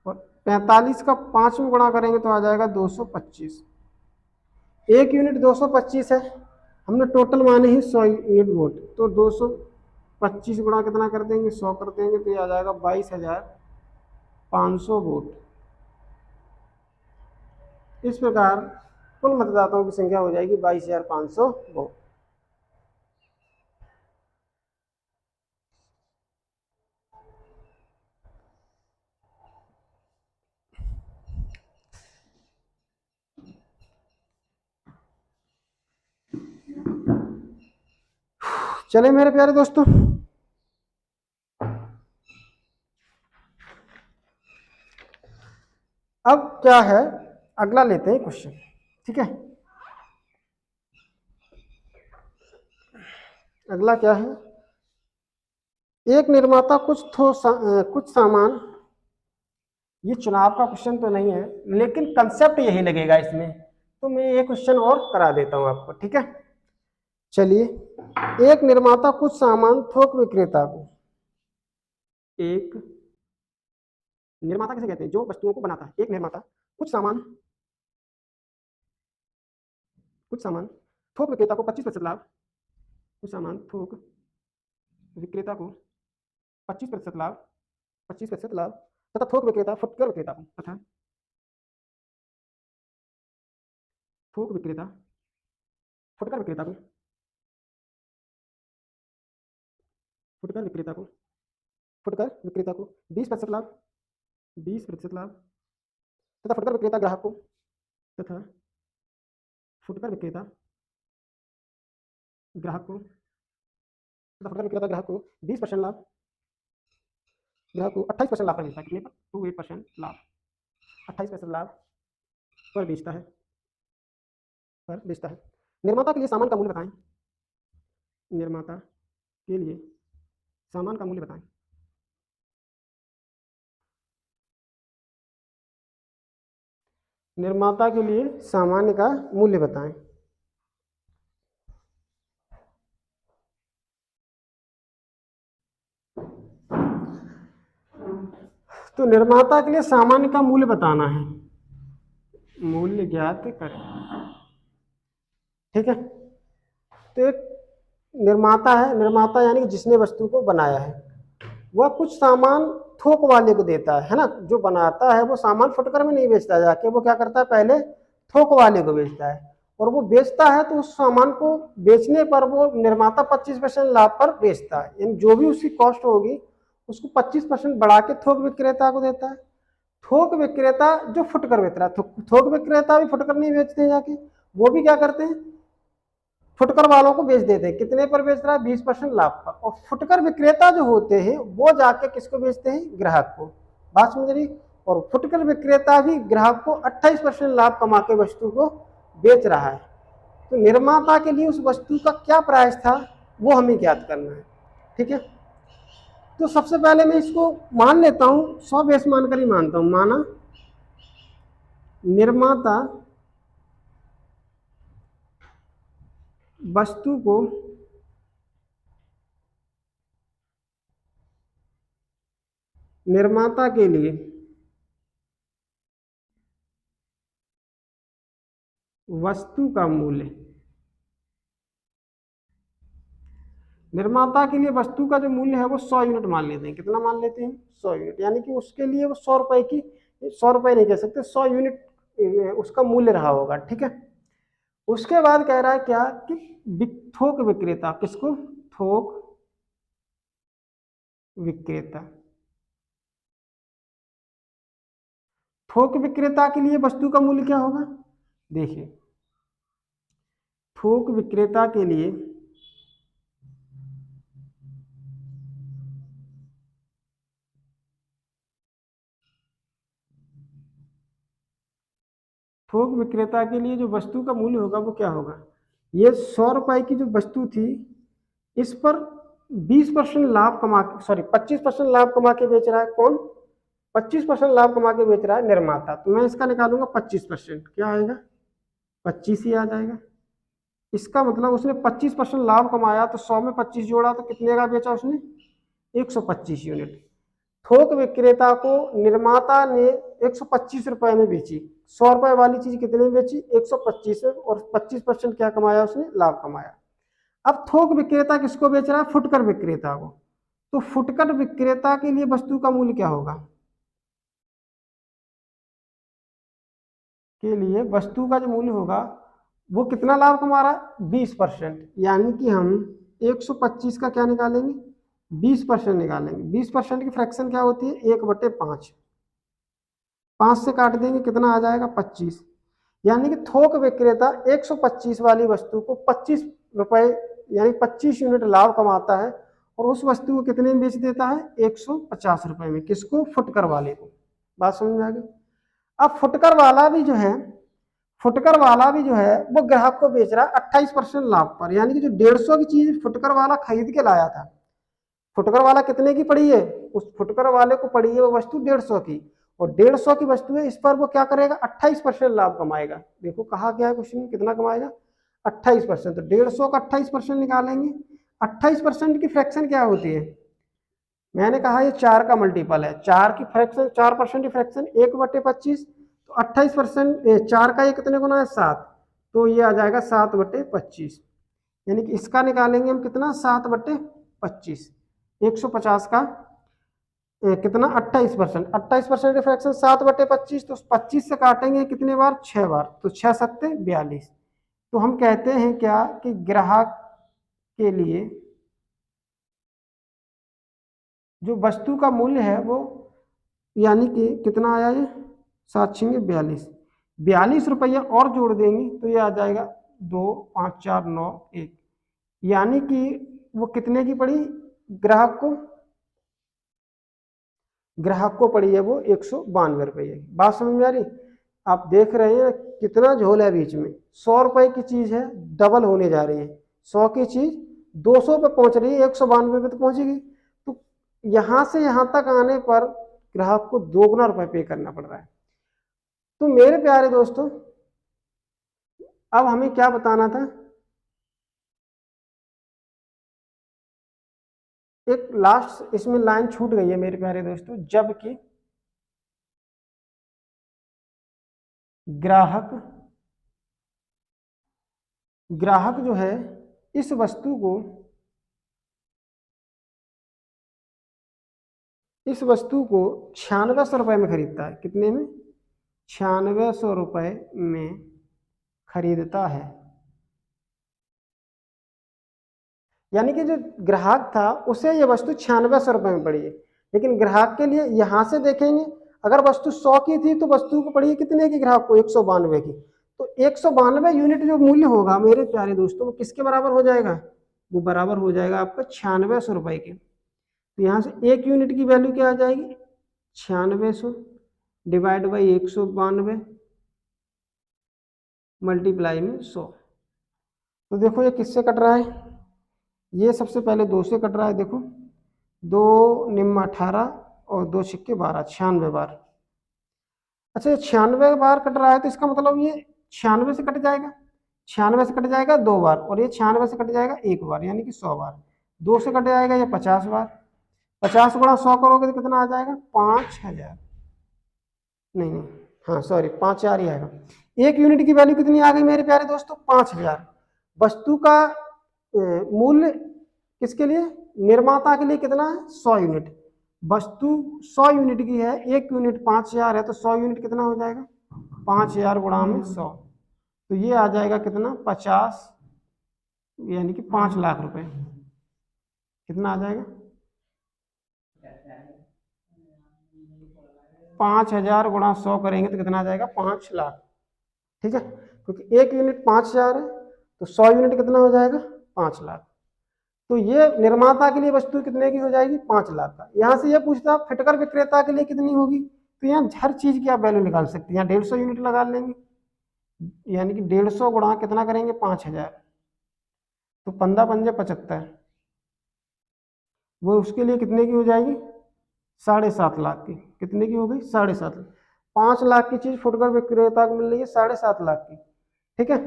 S1: और 45 का 5 में गुणा करेंगे तो आ जाएगा 225। 1 यूनिट 225 है, हमने टोटल माने ही 100 यूनिट वोट, तो 225 गुणा कितना कर देंगे? 100 कर देंगे, तो ये आ जाएगा 22,500 वोट। इस प्रकार कुल मतदाताओं की संख्या हो जाएगी 22,500 वोट। चले मेरे प्यारे दोस्तों, अब क्या है, अगला लेते हैं क्वेश्चन। ठीक है, अगला क्या है, एक निर्माता कुछ सामान, ये चुनाव का क्वेश्चन तो नहीं है लेकिन कंसेप्ट यही लगेगा इसमें, तो मैं ये क्वेश्चन और करा देता हूं आपको। ठीक है, चलिए, एक निर्माता कुछ सामान थोक विक्रेता को, एक निर्माता किसे कहते हैं, जो वस्तुओं को बनाता है। एक निर्माता कुछ सामान थोक विक्रेता को 25% लाभ, कुछ सामान थोक विक्रेता को 25% लाभ तथा थोक विक्रेता फुटकर विक्रेता को तथा थोक विक्रेता फुटकर विक्रेता को फुटकर विक्रेता को फुटकर विक्रेता को 20% लाभ 20% लाभ तथा फुटकर विक्रेता ग्राहक को तथा फुटकर विक्रेता ग्राहक को तथा फुटकर विक्रेता ग्राहक को 20% लाभ, ग्राहक को 28% लाभ पर मिलता है। कितने पर? 28% लाभ, 28% लाभ पर बेचता है। निर्माता के लिए सामान का मूल्य बताएं, निर्माता के लिए सामान का मूल्य बताएं। निर्माता के लिए सामान्य का मूल्य बताएं। तो निर्माता के लिए सामान्य का मूल्य बताना है, मूल्य ज्ञात करें। ठीक है, तो एक निर्माता है, निर्माता यानी कि जिसने वस्तु को बनाया है, वह कुछ सामान थोक वाले को देता है ना। जो बनाता है वो सामान फुटकर में नहीं बेचता, जाके वो क्या करता है, पहले थोक वाले को बेचता है, और वो बेचता है तो उस सामान को बेचने पर वो निर्माता 25% लाभ पर बेचता है, यानी जो भी उसकी कॉस्ट होगी उसको 25% बढ़ा के थोक विक्रेता को देता है। थोक विक्रेता जो फुटकर बेच रहा है, थोक विक्रेता भी फुटकर नहीं बेचते हैं, जाके वो भी क्या करते हैं, फुटकर वालों को बेच देते हैं। कितने पर बेच रहा है? 20% लाभ पर। और फुटकर विक्रेता जो होते हैं वो जाके किसको बेचते हैं? ग्राहक को। बात समझ रही? और फुटकर विक्रेता भी ग्राहक को 28% लाभ कमा के वस्तु को बेच रहा है। तो निर्माता के लिए उस वस्तु का क्या प्राइस था वो हमें ज्ञात करना है। ठीक है, तो सबसे पहले मैं इसको मान लेता हूं, 100 बेस मानकर ही मानता हूं। माना निर्माता वस्तु को निर्माता के लिए वस्तु का मूल्य, निर्माता के लिए वस्तु का जो मूल्य है वो 100 यूनिट मान लेते हैं। कितना मान लेते हैं? 100 यूनिट, यानी कि उसके लिए वो 100 रुपए की, 100 रुपए नहीं कह सकते, 100 यूनिट उसका मूल्य रहा होगा। ठीक है, उसके बाद कह रहा है क्या कि थोक विक्रेता, किसको? थोक विक्रेता, थोक विक्रेता के लिए वस्तु का मूल्य क्या होगा? देखिए, थोक विक्रेता के लिए थोक विक्रेता के लिए जो वस्तु का मूल्य होगा वो क्या होगा? ये 100 रुपए की जो वस्तु थी इस पर 20% लाभ कमा के, सॉरी 25% लाभ कमा के बेच रहा है। कौन? 25% लाभ कमा के बेच रहा है निर्माता। तो मैं इसका निकालूंगा 25%, क्या आएगा? 25 ही आ जाएगा। इसका मतलब उसने 25% लाभ कमाया, तो 100 में 25 जोड़ा तो कितने का बेचा उसने? 125 यूनिट। थोक विक्रेता को निर्माता ने 125 रुपए में बेची। 100 रुपए वाली चीज कितने में बेची? 125 में, और 25% क्या कमाया उसने? लाभ कमाया। अब थोक विक्रेता किसको बेच रहा है? फुटकर विक्रेता को। तो फुटकर विक्रेता के लिए वस्तु का मूल्य क्या होगा? के लिए वस्तु का जो मूल्य होगा वो कितना लाभ कमा रहा है, 20%। यानी कि हम 125 का क्या निकालेंगे, 20% निकालेंगे। 20% की फ्रैक्शन क्या होती है, 1/5। 5 से काट देंगे, कितना आ जाएगा, 25। यानी कि थोक विक्रेता 125 वाली वस्तु को 25 रुपए यानी 25 यूनिट लाभ कमाता है और उस वस्तु को कितने में बेच देता है, 150 रुपए में। किसको, फुटकर वाले को। बात समझ में आ गई। अब फुटकर वाला भी जो है वो ग्राहक को बेच रहा है 28% लाभ पर। यानी कि जो 150 की चीज फुटकर वाला खरीद के लाया था, फुटकर वाला कितने की पड़ी है, उस फुटकर वाले को पड़ी है वो वस्तु 150 की, और 150 की वस्तु है, इस पर वो क्या करेगा, 28% लाभ कमाएगा। देखो कहा गया है क्वेश्चन में, कितना कमाएगा, 28%। तो 150 का 28% निकालेंगे। 28% की फ्रैक्शन क्या होती है, मैंने कहा ये 4 का मल्टीपल है। 4 की फ्रैक्शन, 4% की फ्रैक्शन 1/25। तो 28%, 4 का ये कितने गुना है, 7। तो ये आ जाएगा 7/25। यानी कि इसका निकालेंगे हम कितना, 7/25। 150 का कितना, 28%। 28% की फ्रैक्शन 7/25। तो 25 से काटेंगे कितने बार, 6 बार। तो 6 सत्ते 42। तो हम कहते हैं क्या कि ग्राहक के लिए जो वस्तु का मूल्य है वो, यानी कि कितना आया ये, 7×6 = 42 रुपया और जोड़ देंगे तो ये आ जाएगा 2, 5, 4, 9, 1। यानी कि वो कितने की पड़ी, ग्राहक को पड़ी है वो 192 रुपये की। बात समझ में आ रही। आप देख रहे हैं कितना झोल है बीच में। 100 रुपए की चीज है, डबल होने जा रही है। 100 की चीज 200 पे पहुंच रही है, 192 पे तो पहुंचेगी। तो यहां से यहां तक आने पर ग्राहक को 2 गुना रुपए पे करना पड़ रहा है। तो मेरे प्यारे दोस्तों, अब हमें क्या बताना था, एक लास्ट इसमें लाइन छूट गई है मेरे प्यारे दोस्तों। जबकि ग्राहक जो है इस वस्तु को 9600 रुपए में खरीदता है। कितने में, 9600 रुपए में खरीदता है। यानी कि जो ग्राहक था उसे ये वस्तु 9600 रुपए में पड़ी है। लेकिन ग्राहक के लिए यहां से देखेंगे, अगर वस्तु 100 की थी तो वस्तु को पड़ी है कितने की, ग्राहक को 192 की। तो 192 यूनिट जो मूल्य होगा मेरे प्यारे दोस्तों, वो किसके बराबर हो जाएगा, वो बराबर हो जाएगा आपका 9600 रुपए के। तो यहाँ से 1 यूनिट की वैल्यू क्या आ जाएगी, 9600 डिवाइड बाई 192 मल्टीप्लाई में 100। तो देखो ये किससे कट रहा है, ये सबसे पहले 2 से कट रहा है। देखो 2 निम्न 18 और 2 छिक्के 12, 96 बार। अच्छा, 96 बार कट रहा है तो इसका मतलब ये 96 से कट जाएगा, 96 से कट जाएगा 2 बार, और ये 96 से कट जाएगा 1 बार, यानी कि 100 बार। 2 से कट जाएगा ये 50 बार। 50 गुणा 100 करोगे तो कितना आ जाएगा, 5000। नहीं, हाँ सॉरी, 5000 ही आएगा। 1 यूनिट की वैल्यू कितनी आ गई मेरे प्यारे दोस्तों, 5000। वस्तु का मूल्य किसके लिए, निर्माता के लिए कितना है, 100 यूनिट। वस्तु 100 यूनिट की है, 1 यूनिट 5000 है, तो 100 यूनिट कितना हो जाएगा, 5000 गुणा में 100। तो ये आ जाएगा कितना, 50, यानी कि 5 लाख रुपए। कितना आ जाएगा, 5000 गुणा 100 करेंगे तो कितना आ जाएगा, 5 लाख। ठीक है, क्योंकि 1 यूनिट 5000 है तो 100 यूनिट कितना हो जाएगा, 5 लाख। तो ये निर्माता के लिए वस्तु कितने की हो जाएगी, 5 लाख का। यहाँ से ये पूछता है फुटकर विक्रेता के लिए कितनी होगी, तो यहाँ हर चीज की आप वैल्यू निकाल सकते हैं। यहाँ 150 यूनिट लगा लेंगे, यानी कि 150 गुणा कितना करेंगे, 5000, तो 15 पंजे 75, वो उसके लिए कितने की हो जाएगी, 7.5 लाख की। कितने की हो गई, 7.5 लाख। 5 लाख की चीज फुटकर विक्रेता को मिल रही है 7.5 लाख की। ठीक है,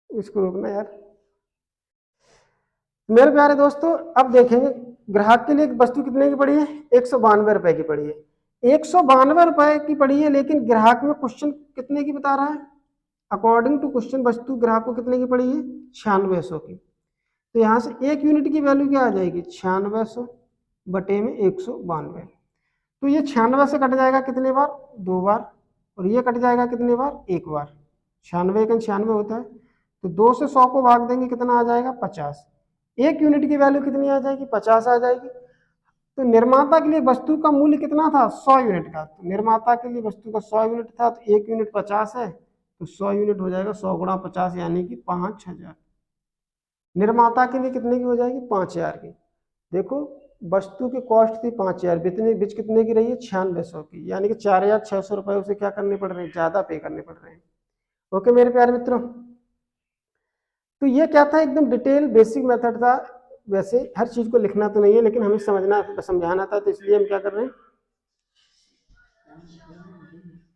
S1: इसको रोकना यार। मेरे प्यारे दोस्तों, अब देखेंगे ग्राहक के लिए वस्तु कितने की पड़ी है, 192 रुपए की पड़ी है। 192 रुपए की पड़ी है, लेकिन ग्राहक में क्वेश्चन कितने की बता रहा है, अकॉर्डिंग टू क्वेश्चन वस्तु ग्राहक को कितने की पड़ी है, 9600 की। तो यहाँ से 1 यूनिट की वैल्यू क्या आ जाएगी, 9600 बटे में 192। तो ये 96 से कट जाएगा कितने बार, 2 बार, और ये कट जाएगा कितने बार, 1 बार। 96 का 96 होता है, तो 2 से 100 को भाग देंगे, कितना आ जाएगा, 50। 1 यूनिट की वैल्यू कितनी आ जाएगी, 50 आ जाएगी। तो निर्माता के लिए वस्तु का मूल्य कितना था, 100 यूनिट का। तो निर्माता के लिए वस्तु का 100 यूनिट था, तो 1 यूनिट 50 है, तो 100 यूनिट हो जाएगा 100 गुणा 50 यानी कि 5000। निर्माता के लिए कितने की हो जाएगी, 5000 की। देखो वस्तु की कॉस्ट थी 5000, बिच कितने की रही है, 9600 की, यानी कि 4600 रुपए उसे क्या करने पड़ रहे हैं, ज्यादा पे करने पड़ रहे हैं। ओके मेरे प्यारे मित्रों, तो ये क्या था, एकदम डिटेल बेसिक मेथड था। वैसे हर चीज को लिखना तो नहीं है, लेकिन हमें समझाना था, तो इसलिए हम क्या कर रहे हैं,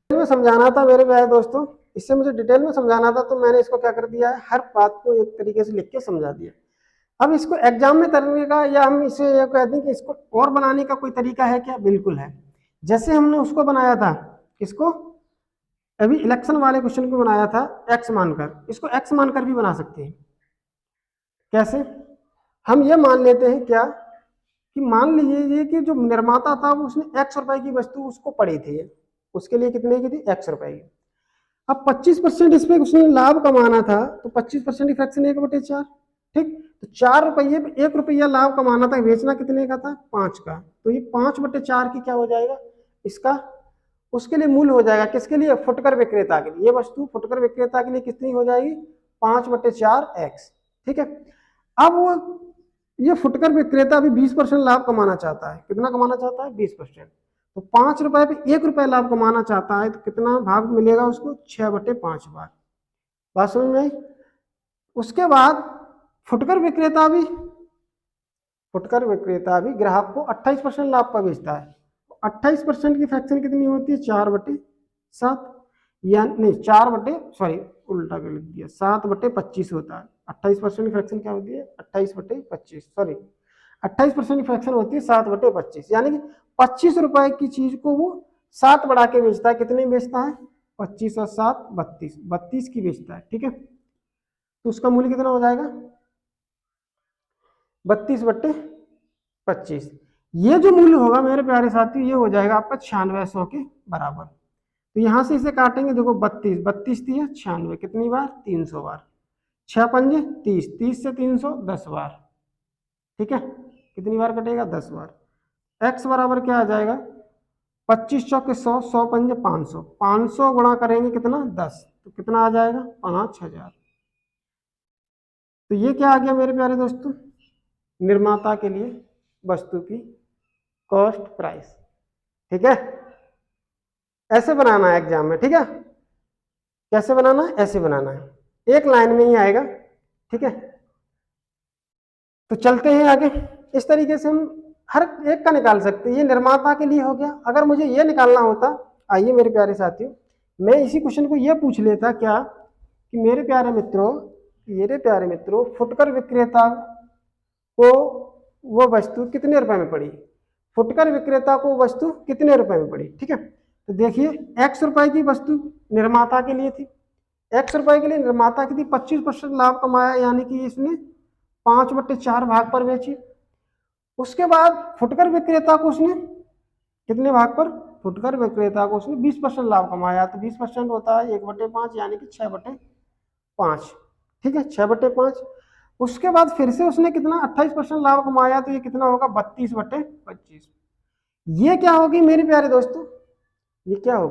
S1: में समझाना था मेरे प्यारे दोस्तों। इससे मुझे डिटेल में समझाना था, तो मैंने इसको क्या कर दिया है, हर बात को एक तरीके से लिख के समझा दिया। अब इसको एग्जाम में करने का, या हम इसे ये कहते हैं कि इसको और बनाने का कोई तरीका है क्या, बिल्कुल है। जैसे हमने उसको बनाया था, इसको अभी इलेक्शन वाले क्वेश्चन को बनाया था एक्स मानकर, इसको एक्स मानकर भी बना सकते हैं। कैसे, हम ये मान लेते हैं क्या, कि मान लीजिए कि जो निर्माता था वो उसने एक्स रुपए की वस्तु उसको पड़ी थी, उसके लिए कितने की थी, एक्स रुपए की। अब 25% इस पे उसने लाभ कमाना था, तो 25% फ्रैक्शन 1/4, ठीक। तो 4 रुपये पे 1 रुपया लाभ कमाना था, बेचना कितने का था, 5 का। तो ये 5/4 की क्या हो जाएगा, इसका उसके लिए मूल्य हो जाएगा, किसके लिए, फुटकर विक्रेता के लिए। ये वस्तु फुटकर विक्रेता के लिए कितनी हो जाएगी, 5/4 एक्स, ठीक है। अब वो ये फुटकर विक्रेता अभी 20% लाभ कमाना चाहता है, कितना कमाना चाहता है, 20%। तो 5 रुपए पे 1 रुपया लाभ कमाना चाहता है, तो कितना भाग मिलेगा उसको, 6/5 भाग। बात समझ में आई। उसके बाद फुटकर विक्रेता भी ग्राहक को 28% लाभ पर बेचता है। 28% की फ्रैक्शन कितनी होती है, 4/7, या नहीं 7/25 होता है। 28% की फ्रैक्शन क्या होती है, 28/25, सॉरी 28% की फ्रैक्शन होती है 7/25, यानी कि 25 रुपए की चीज को वो 7 बढ़ा के बेचता है। कितने बेचता है, 25 और 7 32 की बेचता है, ठीक है। तो उसका मूल्य कितना हो जाएगा, 32/25। ये जो मूल्य होगा मेरे प्यारे साथियों, ये हो जाएगा आपका 9600 के बराबर। तो यहां से इसे काटेंगे, देखो 32 थी 96, कितनी बार, 300 बार। 6 पंजे 30, 30 से 300 10 बार, ठीक है। कितनी बार कटेगा, 10 बार। एक्स बराबर क्या आ जाएगा, 25 चौके 100, 100 पंजे 500, 500 गुणा करेंगे कितना, 10, तो कितना आ जाएगा, 5000। तो ये क्या आ गया मेरे प्यारे दोस्तों, निर्माता के लिए वस्तु की कॉस्ट प्राइस, ठीक है। ऐसे बनाना है एग्जाम में, ठीक है। कैसे बनाना है, ऐसे बनाना है, एक लाइन में ही आएगा, ठीक है। तो चलते हैं आगे। इस तरीके से हम हर एक का निकाल सकते हैं। ये निर्माता के लिए हो गया। अगर मुझे ये निकालना होता, आइए मेरे प्यारे साथियों, मैं इसी क्वेश्चन को ये पूछ लेता क्या, कि मेरे प्यारे मित्रों फुटकर विक्रेता को वो वस्तु कितने रुपए में पड़ी, फुटकर विक्रेता को वस्तु कितने रुपए में पड़ी, ठीक है। तो देखिए एक्स रुपए की वस्तु निर्माता के लिए थी, एक्स रुपए के लिए निर्माता की थी, 25% लाभ कमाया, यानी कि इसने 5/4 भाग पर बेची। उसके बाद फुटकर विक्रेता को उसने कितने भाग पर, फुटकर विक्रेता को उसने 20% लाभ कमाया, तो 20% होता है 1/5, यानी कि 6/5, ठीक है, 6/5। उसके बाद फिर से उसने कितना 28% लाभ कमाया, तो ये कितना होगा, 32/25। ये क्या होगी मेरे प्यारे दोस्तों, ये क्या हो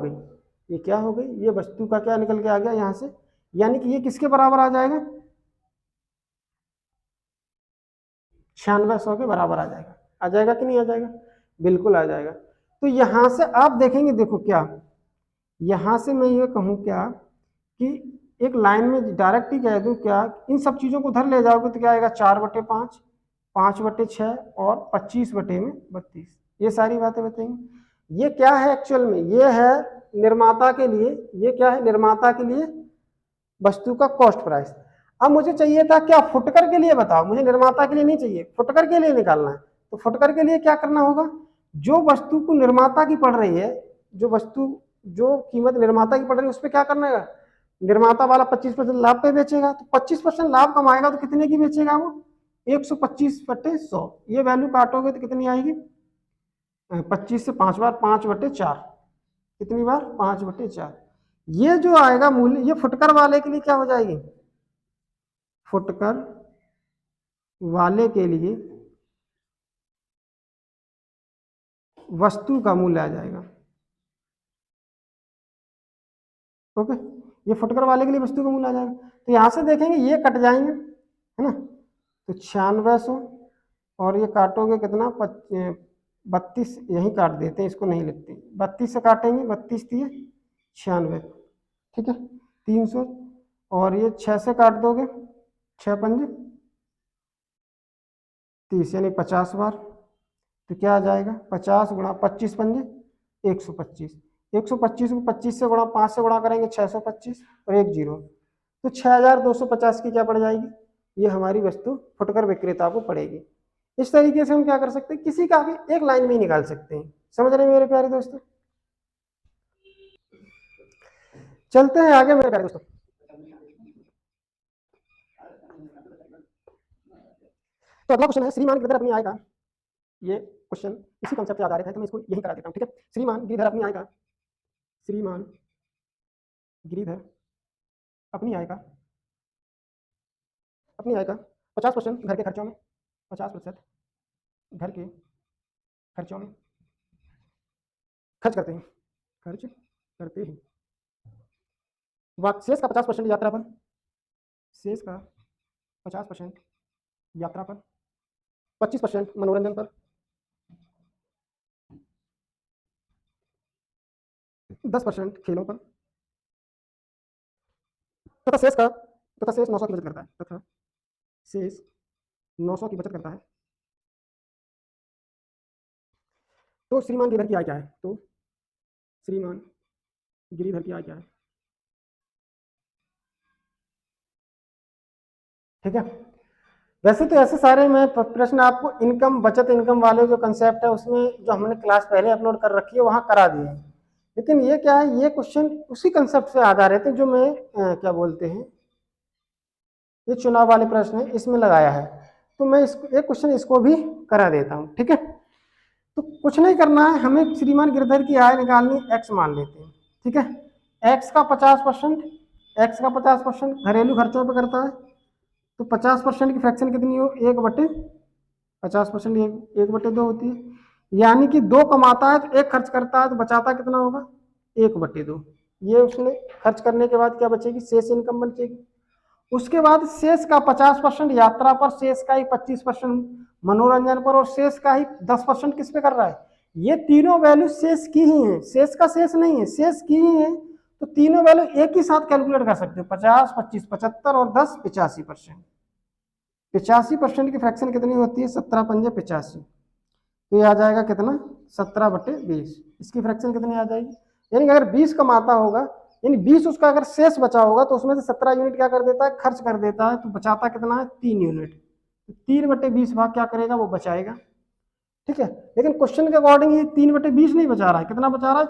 S1: गई, ये वस्तु का क्या निकल के आ गया यहां से, यानी कि ये किसके बराबर आ जाएगा, 9600 के बराबर आ जाएगा कि नहीं आ जाएगा, बिल्कुल आ जाएगा। तो यहां से आप देखेंगे, देखो क्या, यहां से मैं ये कहूं क्या, कि एक लाइन में डायरेक्ट ही कह दूं क्या, इन सब चीजों को उधर ले जाओगे तो क्या आएगा, 4/5, 5/6 और 25/32, ये सारी बातें बताएंगे। ये क्या है एक्चुअल में, ये है निर्माता के लिए, ये क्या है, निर्माता के लिए वस्तु का कॉस्ट प्राइस। अब मुझे चाहिए था क्या, फुटकर के लिए बताओ, मुझे निर्माता के लिए नहीं चाहिए, फुटकर के लिए निकालना है। तो फुटकर के लिए क्या करना होगा, जो वस्तु को निर्माता की पड़ रही है, जो कीमत निर्माता की पड़ रही है, उस पर क्या करना है, निर्माता वाला 25% लाभ पे बेचेगा, तो 25% लाभ कमाएगा, तो कितने की बेचेगा वो, 125/100, ये वैल्यू काटोगे तो कितनी आएगी? 25 से 5 बार 5/4, कितनी बार? 5/4। ये जो आएगा मूल्य, ये फुटकर वाले के लिए क्या हो जाएगी? फुटकर वाले के लिए वस्तु का मूल्य आ जाएगा। ओके, ये फुटकर वाले के लिए वस्तु का मूल्य आ जाएगा। तो यहां से देखेंगे ये कट जाएंगे, है ना, तो 9600, और ये काटोगे कितना? 32, यही काट देते हैं, इसको नहीं लिखते, 32 से काटेंगे, 32 दिए 96, ठीक है, 300, और ये 6 से काट दोगे, 6 पंजे 30, यानी 50 बार। तो क्या आ जाएगा? 50 गुणा 25 पंजे 125, 125 को 25 से गुणा 5 से गुणा करेंगे 625, और 1 जीरो, तो 6250 की क्या पड़ जाएगी? ये हमारी वस्तु फुटकर विक्रेता को पड़ेगी। इस तरीके से हम क्या कर सकते हैं? किसी का भी एक लाइन में ही निकाल सकते हैं। समझ रहे हैं मेरे प्यारे दोस्तों? चलते हैं आगे मेरे प्यारे दोस्तों। तो अगला क्वेश्चन है, श्रीमान गिरधर अपनी आय का, ये क्वेश्चन इसी कंसेप्ट से आधारित है, तो मैं इसको यही करा देता हूँ, ठीक है। श्रीमान गिरिधर अपनी आय का, श्रीमान गिरिधर अपनी आय का 50% घर के खर्चों में, 50% घर के खर्चों में खर्च करते हैं, शेष का 50% यात्रा पर, शेष का 50% यात्रा पर, 25% मनोरंजन पर, 10% खेलों पर, तथा शेष 900 की बचत करता है, तथा शेष 900 की बचत करता है। तो श्रीमान गिरिधर की आय क्या है? तो श्रीमान गिरिधर की आय क्या है? ठीक है। वैसे तो ऐसे सारे मैं प्रश्न आपको इनकम, बचत इनकम वाले जो कंसेप्ट है उसमें जो हमने क्लास पहले अपलोड कर रखी है वहां करा दिए हैं, लेकिन ये क्या है, ये क्वेश्चन उसी कंसेप्ट से आधारित है जो मैं क्या बोलते हैं, ये चुनाव वाले प्रश्न है इसमें लगाया है। तो मैं एक क्वेश्चन इसको भी करा देता हूँ, ठीक है। तो कुछ नहीं करना है, हमें श्रीमान गिरधर की आय निकालनी, एक्स मान लेते हैं, ठीक है। एक्स का 50% घरेलू खर्चों पे करता है, तो 50% की फ्रैक्शन कितनी हो? 1/50%, 1/2 होती है, यानी कि 2 कमाता है तो 1 खर्च करता है, तो बचाता कितना होगा? 1/2। ये उसने खर्च करने के बाद क्या बचेगी? शेष इनकम बचेगी। उसके बाद शेष का 50% यात्रा पर, शेष का ही 25% मनोरंजन पर, और शेष का ही 10% किस पे कर रहा है? ये तीनों वैल्यू शेष की ही है, शेष का शेष नहीं है, शेष की ही है। तो तीनों वैल्यू एक ही साथ कैलकुलेट कर सकते हो, 50, 25, 75 और 10 85%। 85% की फ्रैक्शन कितनी होती है? 17 पंजे 85, तो ये आ जाएगा कितना? 17/20। इसकी फ्रैक्शन कितनी आ जाएगी? यानी कि अगर 20 कमाता होगा, यानी 20 उसका अगर शेष बचा होगा, तो उसमें से 17 यूनिट क्या कर देता है? खर्च कर देता है, तो बचाता कितना है? 3 यूनिट। 3/20 भाग क्या करेगा? वो बचाएगा, ठीक है। लेकिन क्वेश्चन के अकॉर्डिंग ये 3/20 नहीं बचा रहा है, कितना बचा रहा है?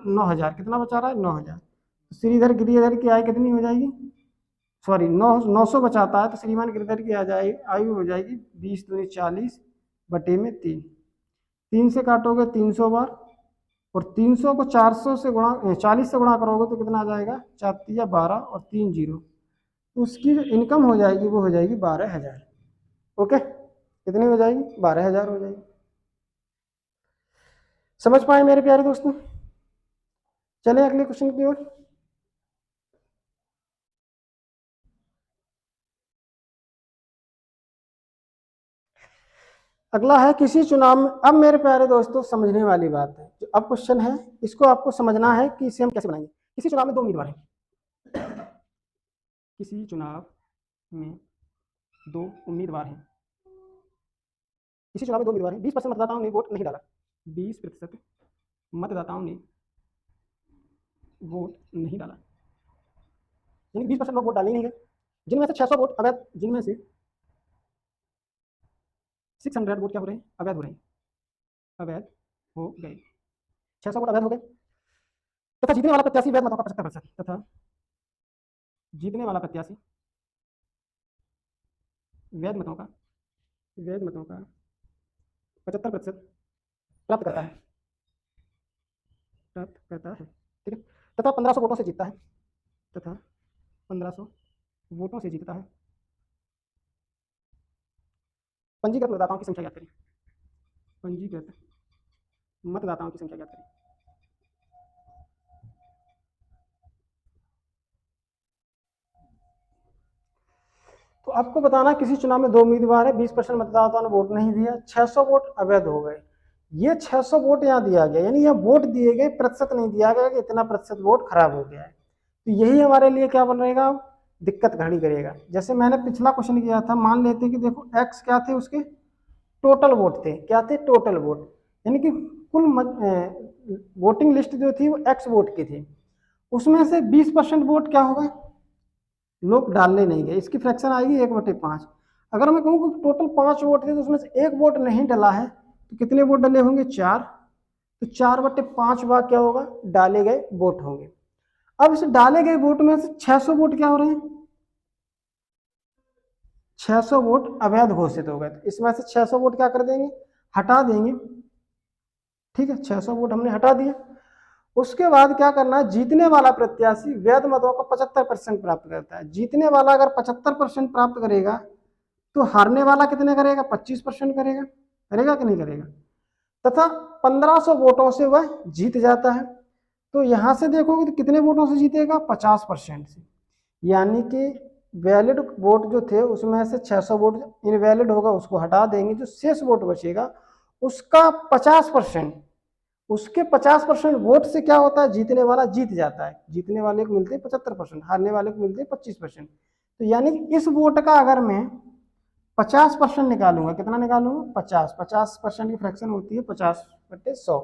S1: 9,000। कितना बचा रहा है? 9,000। तो श्रीधर गिरिधर की आय कितनी हो जाएगी? सॉरी, 900 बचाता है, तो श्रीमान गिरधर की आयु हो जाएगी 20 दूनी 40/3। 3 से काटोगे 300 बार, और 300 को 400 से गुणा 40 से गुणा करोगे तो कितना आ जाएगा? 4 या 12 और 3 जीरो, तो उसकी जो इनकम हो जाएगी वो हो जाएगी 12,000। ओके, कितनी हो जाएगी? 12,000 हो जाएगी। समझ पाए मेरे प्यारे दोस्तों? चले अगले क्वेश्चन की ओर। अगला है, किसी चुनाव में, अब मेरे प्यारे दोस्तों समझने वाली बात है, जो अब क्वेश्चन है इसको आपको समझना है कि इसे हम कैसे बनाएंगे। किसी चुनाव में 2 उम्मीदवार हैं, किसी चुनाव में 2 उम्मीदवार हैं, किसी चुनाव में 2 उम्मीदवार हैं, 20% मतदाताओं ने वोट नहीं डाला, 20% मतदाताओं ने वोट नहीं डाला, यानी 20% लोग वोट डाले नहीं गए, जिनमें से 600 वोट अवैध, जिनमें से 600 वोट क्या हो रहे हैं? अवैध हो रहे हैं, अवैध हो गए, 600 वोट अवैध हो गए, तथा जीतने वाला प्रत्याशी वैध मतों का 75%, तथा जीतने वाला प्रत्याशी वैध मतों का वैध मतों का 75% प्राप्त करता है, ठीक है, तथा 1500 वोटों से जीतता है, तथा 1500 वोटों से जीतता है। पंजीकृत मतदाताओं की संख्या ज्ञात करें, पंजीकृत मतदाताओं की संख्या ज्ञात करें। तो आपको बताना किसी चुनाव में 2 उम्मीदवार है, 20% मतदाताओं ने वोट नहीं दिया, 600 वोट अवैध हो गए। ये 600 वोट यहाँ दिया गया, यानी यह वोट दिए गए, प्रतिशत नहीं दिया गया कि इतना प्रतिशत वोट खराब हो गया है। तो यही हमारे लिए क्या बन रहेगा, दिक्कत खड़ी करेगा। जैसे मैंने पिछला क्वेश्चन किया था, मान लेते हैं कि देखो एक्स क्या थे, उसके टोटल वोट थे, क्या थे, टोटल वोट, यानी कि कुल वोटिंग लिस्ट जो थी वो एक्स वोट की थी, उसमें से 20% वोट क्या होगा, लोग डालने नहीं गए, इसकी फ्रैक्शन आएगी 1/5। अगर मैं कहूँ कि टोटल 5 वोट थे तो उसमें से 1 वोट नहीं डला है, तो कितने वोट डले होंगे, 4, तो 4/5 भाग क्या होगा, डाले गए वोट होंगे। अब इस डाले गए वोट में से 600 वोट क्या हो रहे हैं, 600 वोट अवैध घोषित हो गए। तो इसमें से 600 वोट क्या कर देंगे, हटा देंगे, ठीक है, 600 वोट हमने हटा दिए। उसके बाद क्या करना है, जीतने वाला प्रत्याशी वैध मतों का 75% प्राप्त करता है। जीतने वाला अगर 75% प्राप्त करेगा तो हारने वाला कितने करेगा, 25% करेगा, करेगा कि नहीं करेगा, तथा 1500 वोटों से वह जीत जाता है। तो यहां से देखोगे तो कितने वोटों से जीतेगा, 50% से, यानी कि वैलिड वोट जो थे उसमें से 600 वोट इनवैलिड होगा, उसको हटा देंगे, जो शेष वोट बचेगा उसका 50%, उसके 50% वोट से क्या होता है, जीतने वाला जीत जाता है। जीतने वाले को मिलते हैं 75%, हारने वाले को मिलते हैं 25%। तो यानी कि इस वोट का अगर मैं 50% निकालूंगा, कितना निकालूंगा, 50% की फ्रैक्शन होती है 50/100,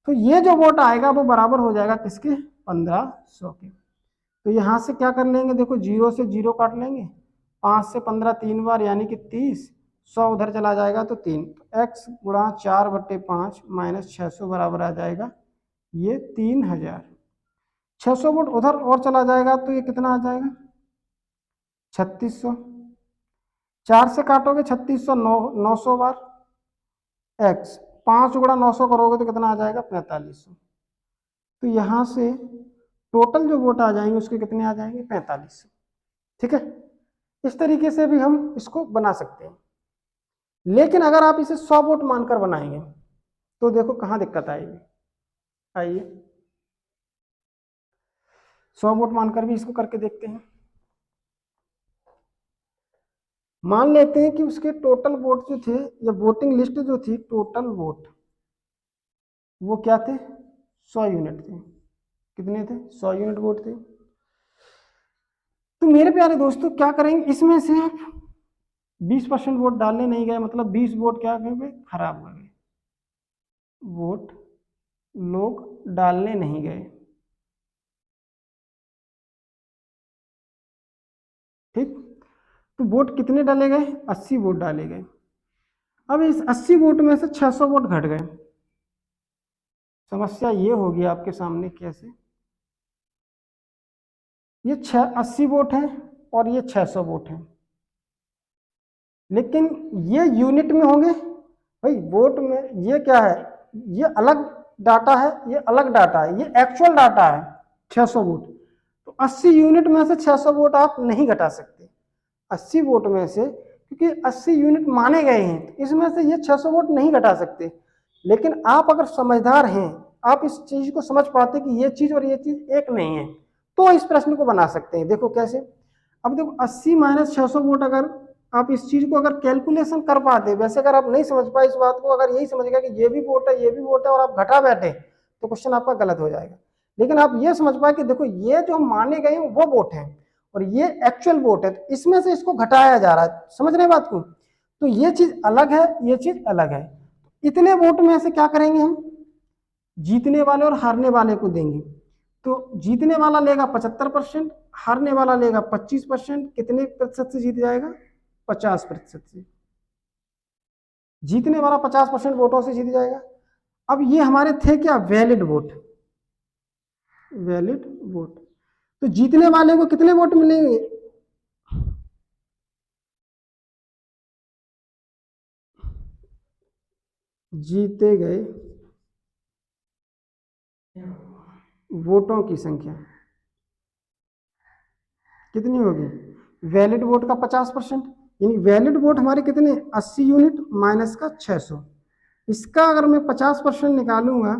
S1: तो ये जो वोट आएगा वो बराबर हो जाएगा किसके, 1500 के। तो यहाँ से क्या कर लेंगे, देखो 0 से 0 काट लेंगे, 5 से 15 3 बार यानी कि 30, 100 उधर चला जाएगा तो 3, तो x गुणा 4/5 माइनस 600 बराबर आ जाएगा ये 3000। 600 वोट उधर और चला जाएगा तो ये कितना आ जाएगा, 3600, 4 से काटोगे 3600, 900 बार x, 5 गुणा 900 करोगे तो कितना आ जाएगा, 4500। तो यहाँ से टोटल जो वोट आ जाएंगे उसके कितने आ जाएंगे, 4500, ठीक है। इस तरीके से भी हम इसको बना सकते हैं। लेकिन अगर आप इसे 100 वोट मानकर बनाएंगे तो देखो कहाँ दिक्कत आएगी, आइए 100 वोट मानकर भी इसको करके देखते हैं। मान लेते हैं कि उसके टोटल वोट जो थे, या वोटिंग लिस्ट जो थी, टोटल वोट वो क्या थे, 100 यूनिट थे, कितने थे, 100 यूनिट वोट थे। तो मेरे प्यारे दोस्तों क्या करेंगे, इसमें से 20% वोट डालने नहीं गए, मतलब 20 वोट क्या गए, खराब हो गए, वोट लोग डालने नहीं गए, ठीक। तो वोट कितने डाले गए, 80 वोट डाले गए। अब इस 80 वोट में से 600 वोट घट गए। समस्या ये होगी आपके सामने कैसे, ये 80 वोट है और ये 600 वोट है, लेकिन ये यूनिट में होंगे भाई, वोट में ये क्या है, ये अलग डाटा है, ये अलग डाटा है, ये एक्चुअल डाटा है 600 वोट। तो 80 यूनिट में से 600 वोट आप नहीं घटा सकते, 80 वोट में से, क्योंकि 80 यूनिट माने गए हैं, तो इसमें से ये 600 वोट नहीं घटा सकते। लेकिन आप अगर समझदार हैं, आप इस चीज को समझ पाते कि ये चीज और ये चीज एक नहीं है, तो इस प्रश्न को बना सकते हैं। देखो कैसे, अब देखो 80 माइनस 600 वोट, अगर आप इस चीज को अगर कैलकुलेशन कर पाते, वैसे अगर आप नहीं समझ पाए इस बात को, अगर यही समझ गया कि ये भी वोट है, ये भी वोट है, और आप घटा बैठे, तो क्वेश्चन आपका गलत हो जाएगा। लेकिन आप ये समझ पाए कि देखो ये जो माने गए हैं वो वोट है और ये एक्चुअल वोट है, तो इसमें से इसको घटाया जा रहा है, समझ रहे बात को। तो ये चीज अलग है, ये चीज अलग है। इतने वोट में से क्या करेंगे हम, जीतने वाले और हारने वाले को देंगे। तो जीतने वाला लेगा 75%, हारने वाला लेगा 25%, कितने प्रतिशत से जीत जाएगा, 50% से। जीतने वाला 50% वोटों से जीत जाएगा। अब ये हमारे थे क्या, वैलिड वोट, वैलिड वोट। तो जीतने वाले को कितने वोट मिलेंगे, जीते गए वोटों की संख्या कितनी होगी? वैलिड वोट का 50%, यानी वैलिड वोट हमारे कितने? 80 यूनिट माइनस का 600। इसका अगर मैं 50% निकालूंगा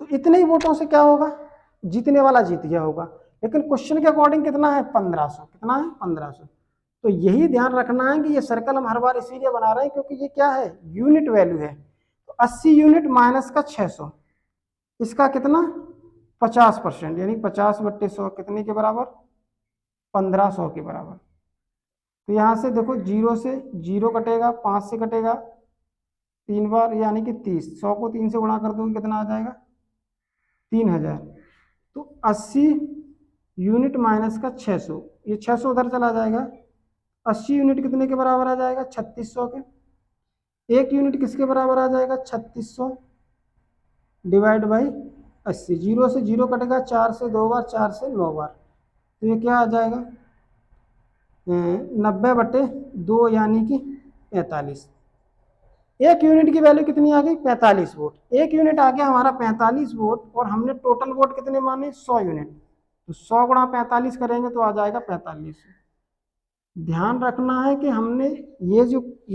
S1: तो इतने ही वोटों से क्या होगा? जीतने वाला जीत गया होगा। लेकिन क्वेश्चन के अकॉर्डिंग कितना है? 1500। कितना है? 1500। तो यही ध्यान रखना है कि ये सर्कल हम हर बार इसीलिए बना रहे हैं क्योंकि ये क्या है? यूनिट वैल्यू है। तो 80 यूनिट माइनस का 600, इसका कितना? 50%, यानी 50/100 कितने के बराबर? 1500 के बराबर। तो यहाँ से देखो 0 से 0 कटेगा, 5 से कटेगा 3 बार, यानी कि 30। 100 को 3 से गुणा कर दोगे कितना आ जाएगा? 3000। तो 80 यूनिट माइनस का 600, ये 600 उधर चला जाएगा। 80 यूनिट कितने के बराबर आ जाएगा? 3600 के। 1 यूनिट किसके बराबर आ जाएगा? 3600 डिवाइड बाई 80। 0 से 0 कटेगा, 4 से 2 बार, 4 से 9 बार। तो ये क्या आ जाएगा? 90/2, यानी कि 45। 1 यूनिट की वैल्यू कितनी आ गई? 45 वोट। 1 यूनिट आ गया हमारा 45 वोट, और हमने टोटल वोट कितने माने? 100 यूनिट। तो 100 गुणा 45 करेंगे तो आ जाएगा 45। ध्यान रखना है कि हमने ये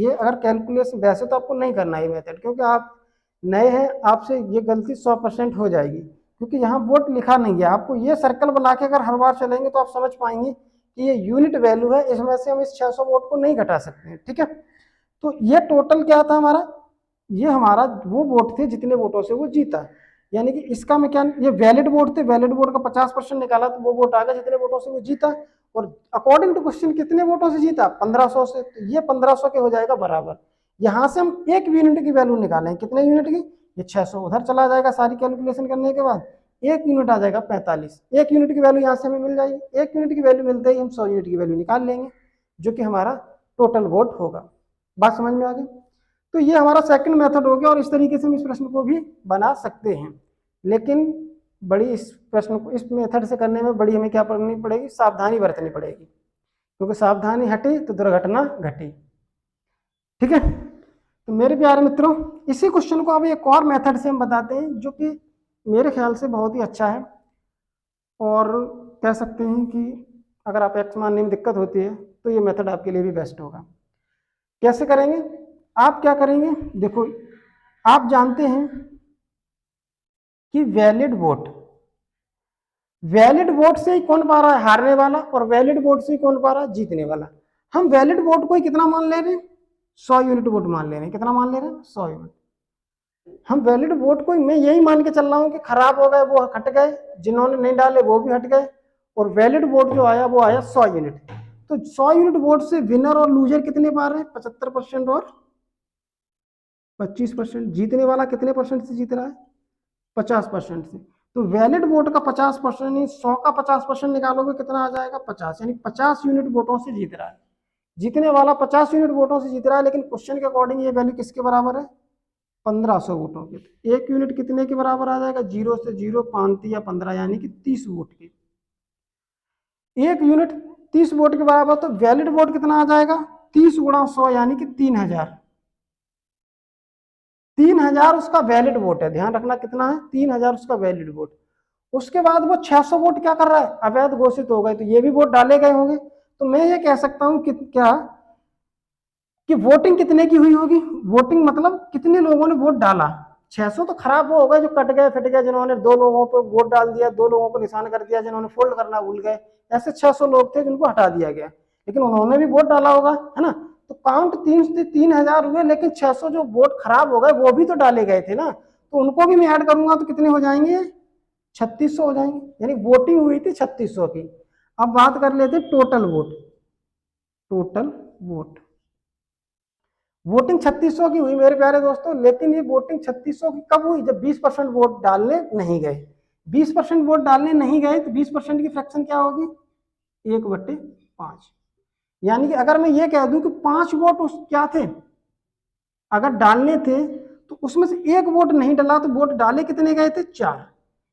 S1: अगर कैलकुलेशन, वैसे तो आपको नहीं करना है मेथड, क्योंकि आप नए हैं, आपसे ये गलती 100% हो जाएगी, क्योंकि यहाँ वोट लिखा नहीं है। आपको ये सर्कल बना के अगर हर बार चलेंगे तो आप समझ पाएंगे कि ये यूनिट वैल्यू है, इसमें से हम इस 600 वोट को नहीं घटा सकते हैं। ठीक है, तो ये टोटल क्या था हमारा? ये हमारा वो वोट थे जितने वोटों से वो जीता, यानी कि इसका मैं क्या, ये वैलिड वोट थे, वैलिड वोट का 50% निकाला तो वो वोट आ गया जितने वोटों से वो जीता। और अकॉर्डिंग टू क्वेश्चन कितने वोटों से जीता? 1500 से। तो ये 1500 के हो जाएगा बराबर। यहां से हम 1 यूनिट की वैल्यू निकालें, कितने यूनिट की? ये 600 उधर चला जाएगा सारी कैलकुलेशन करने के बाद। 1 यूनिट आ जाएगा 45। 1 यूनिट की वैल्यू यहाँ से हमें मिल जाएगी। 1 यूनिट की वैल्यू मिलते ही हम 100 यूनिट की वैल्यू निकाल लेंगे, जो कि हमारा टोटल वोट होगा। बात समझ में आ गई? तो ये हमारा सेकंड मेथड हो गया, और इस तरीके से हम इस प्रश्न को भी बना सकते हैं। लेकिन बड़ी इस प्रश्न को इस मेथड से करने में बड़ी हमें क्या करनी पड़ेगी? सावधानी बरतनी पड़ेगी, क्योंकि सावधानी हटी तो दुर्घटना घटी। ठीक है, तो मेरे प्यारे मित्रों, इसी क्वेश्चन को अब एक और मेथड से हम बताते हैं, जो कि मेरे ख्याल से बहुत ही अच्छा है, और कह सकते हैं कि अगर आप एक्स मानने में दिक्कत होती है तो ये मेथड आपके लिए भी बेस्ट होगा। कैसे करेंगे? आप क्या करेंगे? देखो, आप जानते हैं कि वैलिड वोट से ही कौन पा रहा है? हारने वाला। और वैलिड वोट से ही कौन पा रहा है? जीतने वाला। हम वैलिड वोट को ही कितना मान ले रहे हैं? 100 यूनिट वोट मान ले रहे हैं। कितना मान ले रहे हैं? 100 यूनिट। हम वैलिड वोट को मैं यही मान के चल रहा हूं कि खराब हो गए वो हट गए, जिन्होंने नहीं डाले वो भी हट गए, और वैलिड वोट जो आया वो आया 100 यूनिट। तो 100 यूनिट वोट से विनर और लूजर कितने पा रहे हैं? 75% और 25%। जीतने वाला कितने परसेंट से जीत रहा है? 50% से। तो वैलिड वोट का 50%, 100 का 50% निकालोगे कितना आ जाएगा? 50, यानी 50 यूनिट वोटों से जीत रहा है। जीतने वाला 50 यूनिट वोटों से जीत रहा है, लेकिन क्वेश्चन के अकॉर्डिंग ये वैल्यू किसके बराबर है? 1500 वोटों के। तो 1 यूनिट कितने के बराबर आ जाएगा? 0 से 0, 5 या 15, यानी कि 30 वोट के। 1 यूनिट 30 वोट के बराबर, तो वैलिड वोट कितना आ जाएगा? 30 गुणा 100, यानी कि 3000। 3000 उसका वैलिड वोट है। ध्यान रखना कितना है? 3000 उसका वैलिड वोट। उसके बाद वो 600 वोट क्या कर रहा है? अवैध घोषित हो गए, तो ये भी वोट डाले गए होंगे। तो मैं ये कह सकता हूं कि क्या, कि वोटिंग कितने की हुई होगी? वोटिंग मतलब कितने लोगों ने वोट डाला? 600 तो खराब वो हो गए, जो कट गए फिट गए, जिन्होंने 2 लोगों पर वोट डाल दिया, 2 लोगों को निशान कर दिया, जिन्होंने फोल्ड करना भूल गए। ऐसे 600 लोग थे जिनको हटा दिया गया, लेकिन उन्होंने भी वोट डाला होगा, है ना? तो काउंट 3000 हुए, लेकिन 600 जो वोट खराब हो गए वो भी तो डाले गए थे ना, तो उनको भी मैं ऐड करूंगा तो कितने हो जाएंगे? 3600 हो जाएंगे। यानी वोटिंग हुई थी 3600 की। अब बात कर लेते टोटल वोट। वोटिंग 3600 की हुई मेरे प्यारे दोस्तों, लेकिन ये वोटिंग 3600 की कब हुई? जब 20% वोट डालने नहीं गए। 20% वोट डालने नहीं गए तो 20% की फ्रैक्शन क्या होगी? 1/5। यानी कि अगर मैं ये कह दूं कि 5 वोट उस क्या थे, अगर डालने थे, तो उसमें से 1 वोट नहीं डाला, तो वोट डाले कितने गए थे? 4।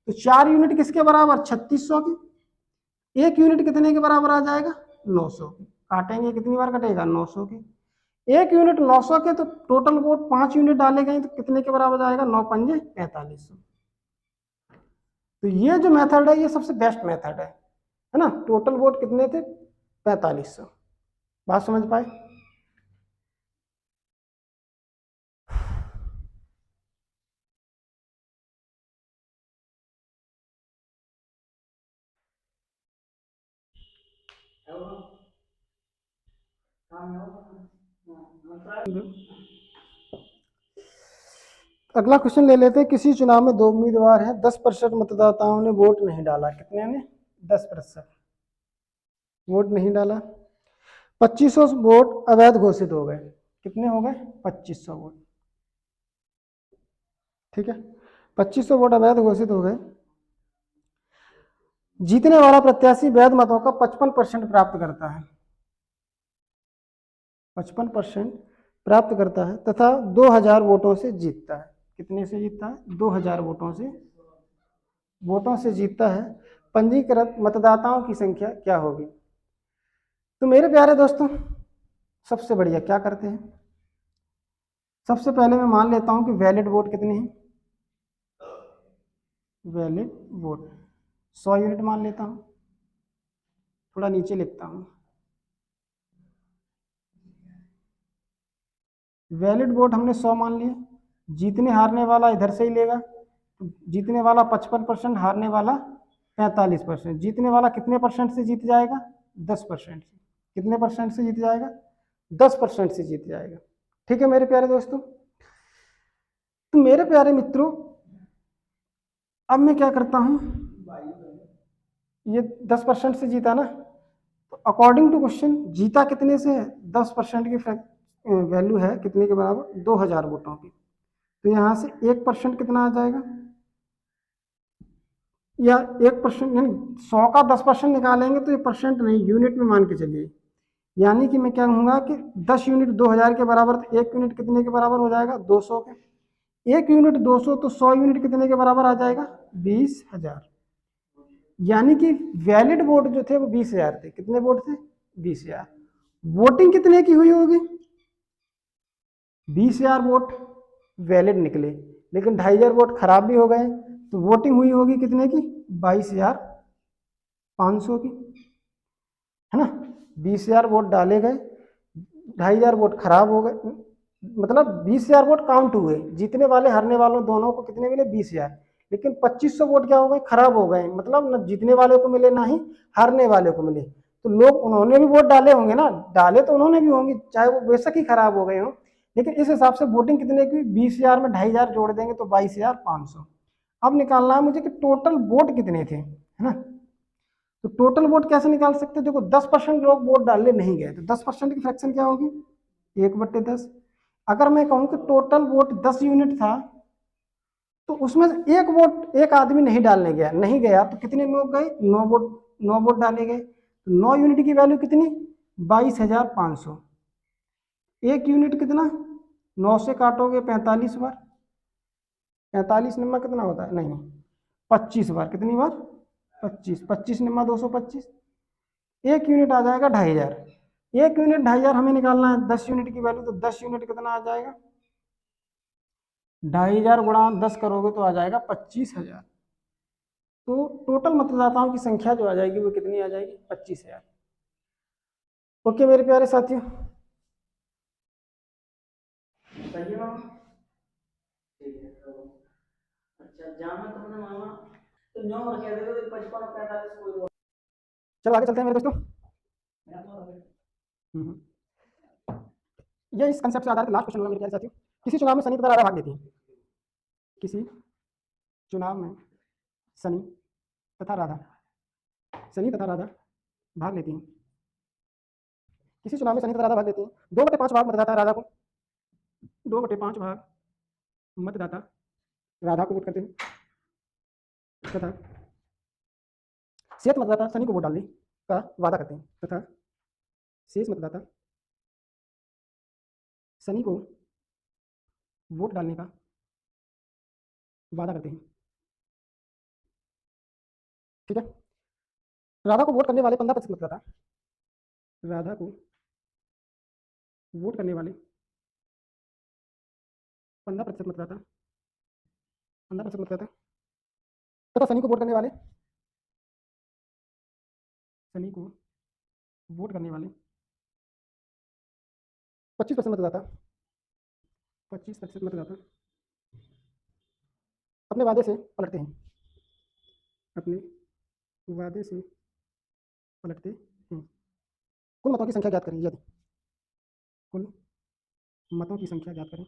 S1: तो 4 यूनिट किसके बराबर? 3600 की। 1 यूनिट कितने के बराबर आ जाएगा? 900 की। काटेंगे कितनी बार कटेगा? 900 की।
S2: 1 यूनिट 900 के, तो टोटल वोट 5 यूनिट डाले गए तो कितने के बराबर आएगा, 9 पंजे 4500। तो ये जो मेथड है ये सबसे बेस्ट मेथड है ना। टोटल वोट कितने थे, 4500। बात समझ पाए। अगला क्वेश्चन ले लेते हैं। किसी चुनाव में 2 उम्मीदवार हैं, 10% मतदाताओं ने वोट नहीं डाला। कितने ने, 10% वोट नहीं डाला। 2500 वोट अवैध घोषित हो गए। कितने हो गए, 2500 वोट। ठीक है, 2500 वोट अवैध घोषित हो गए। जीतने वाला प्रत्याशी वैध मतों का 55% प्राप्त करता है, 55% प्राप्त करता है तथा 2000 वोटों से जीतता है। कितने से जीतता है, 2000 वोटों से जीतता है। पंजीकृत मतदाताओं की संख्या क्या होगी। तो मेरे प्यारे दोस्तों, सबसे बढ़िया क्या करते हैं, सबसे पहले मैं मान लेता हूं कि वैलिड वोट कितने हैं। वैलिड वोट 100 यूनिट मान लेता हूं, थोड़ा नीचे लिखता हूं। वैलिड वोट हमने 100 मान लिए। जीतने हारने वाला इधर से ही लेगा, तो जीतने वाला 55%, हारने वाला 45%। जीतने वाला कितने परसेंट से जीत जाएगा, 10% से। कितने परसेंट से जीत जाएगा, 10% से जीत जाएगा। ठीक है मेरे प्यारे दोस्तों। तो मेरे प्यारे मित्रों, अब मैं क्या करता हूं, ये 10% से जीता ना, तो अकॉर्डिंग टू क्वेश्चन जीता कितने से है, 10% की वैल्यू है कितने के बराबर, 2000 वोटों की। तो यहां से 1% कितना आ जाएगा, या 1% यानी 100 का 10% निकालेंगे तो ये परसेंट नहीं, यूनिट में मान के चलिए। यानी कि मैं क्या कहूंगा कि 10 यूनिट 2000 के बराबर, तो 1 यूनिट कितने के बराबर हो जाएगा, 200 के। 1 यूनिट 200, तो 100 यूनिट कितने के बराबर आ जाएगा, 20,000। यानी कि वैलिड वोट जो थे वो 20,000 थे। कितने वोट थे, 20,000। वोटिंग कितने की हुई होगी, 20,000 वोट वैलिड निकले, लेकिन 2,500 वोट खराब भी हो गए। तो वोटिंग हुई होगी कितने की, 22,500 की, है ना। 20,000 वोट डाले गए, 2,500 वोट खराब हो गए, मतलब 20,000 वोट काउंट हुए। जीतने वाले हारने वालों दोनों को कितने मिले, 20,000। लेकिन 2500 वोट क्या हो गए, खराब हो गए, मतलब न जीतने वाले को मिले ना ही हारने वाले को मिले। तो लोग, उन्होंने भी वोट डाले होंगे ना, डाले तो उन्होंने भी होंगे, चाहे वो बेशक ही खराब हो गए हो। लेकिन इस हिसाब से वोटिंग कितने की, 20,000 में 2,500 जोड़ देंगे तो 22,500। अब निकालना है मुझे कि टोटल वोट कितने थे, है ना। तो टोटल वोट कैसे निकाल सकते हैं, देखो 10% लोग वोट डालने नहीं गए, तो 10% की फ्रैक्शन क्या होगी, 1/10। अगर मैं कहूं कि टोटल वोट 10 यूनिट था, तो उसमें से एक वोट, एक आदमी नहीं डालने गया, नहीं गया, तो कितने लोग गए, 9 वोट, 9 वोट डाले गए। तो 9 यूनिट की वैल्यू कितनी, 22,500। एक यूनिट कितना, 9 से काटोगे 45 बार, 45 निम्मा कितना होता है, नहीं 25 बार। कितनी बार, 25, 25 निम्मा 225। एक यूनिट आ जाएगा 2,500। एक यूनिट 2,500 हमें निकालना है 10 यूनिट की वैल्यू, तो 10 यूनिट कितना आ जाएगा, 2,500 गुणा 10 करोगे तो आ जाएगा 25,000। तो टोटल मतदाताओं की संख्या जो आ जाएगी वो कितनी आ जाएगी, 25,000। ओके मेरे प्यारे साथियों, सही है मामा, ठीक है। तो अच्छा जाना तुमने मामा, तो 9 रखे थे तो 55 45 कोई। चलो आगे चलते हैं मेरे दोस्तों। हम्म। ये इस कंसेप्ट से आधारित लास्ट क्वेश्चन होगा मेरे प्यारे साथियों। किसी चुनाव में शनि तथा राधा भाग लेती है। किसी चुनाव में शनि तथा राधा, शनि तथा राधा भाग लेती हैं। किसी चुनाव में शनि तथा राधा भाग लेती हैं। 2/5 भाग मतदाता राधा को, 2/5 भाग मतदाता राधा को वोट करते हैं तथा शेष मतदाता शनि को वोट डालने का वादा करते हैं, तथा शेष मतदाता शनि को वोट डालने का वादा करते हैं। ठीक है। राधा को वोट करने वाले 15% मतदाता राधा को वोट करने वाले 15% मतदाता, 15% मतदाता तथा सनी को वोट करने वाले 25% मतदाता, 25% मतदाता अपने वादे से पलटते हैं, अपने वादे से पलटते हैं। कुल मतों की संख्या ज्ञात करें। यदि कुल मतों की संख्या ज्ञात करें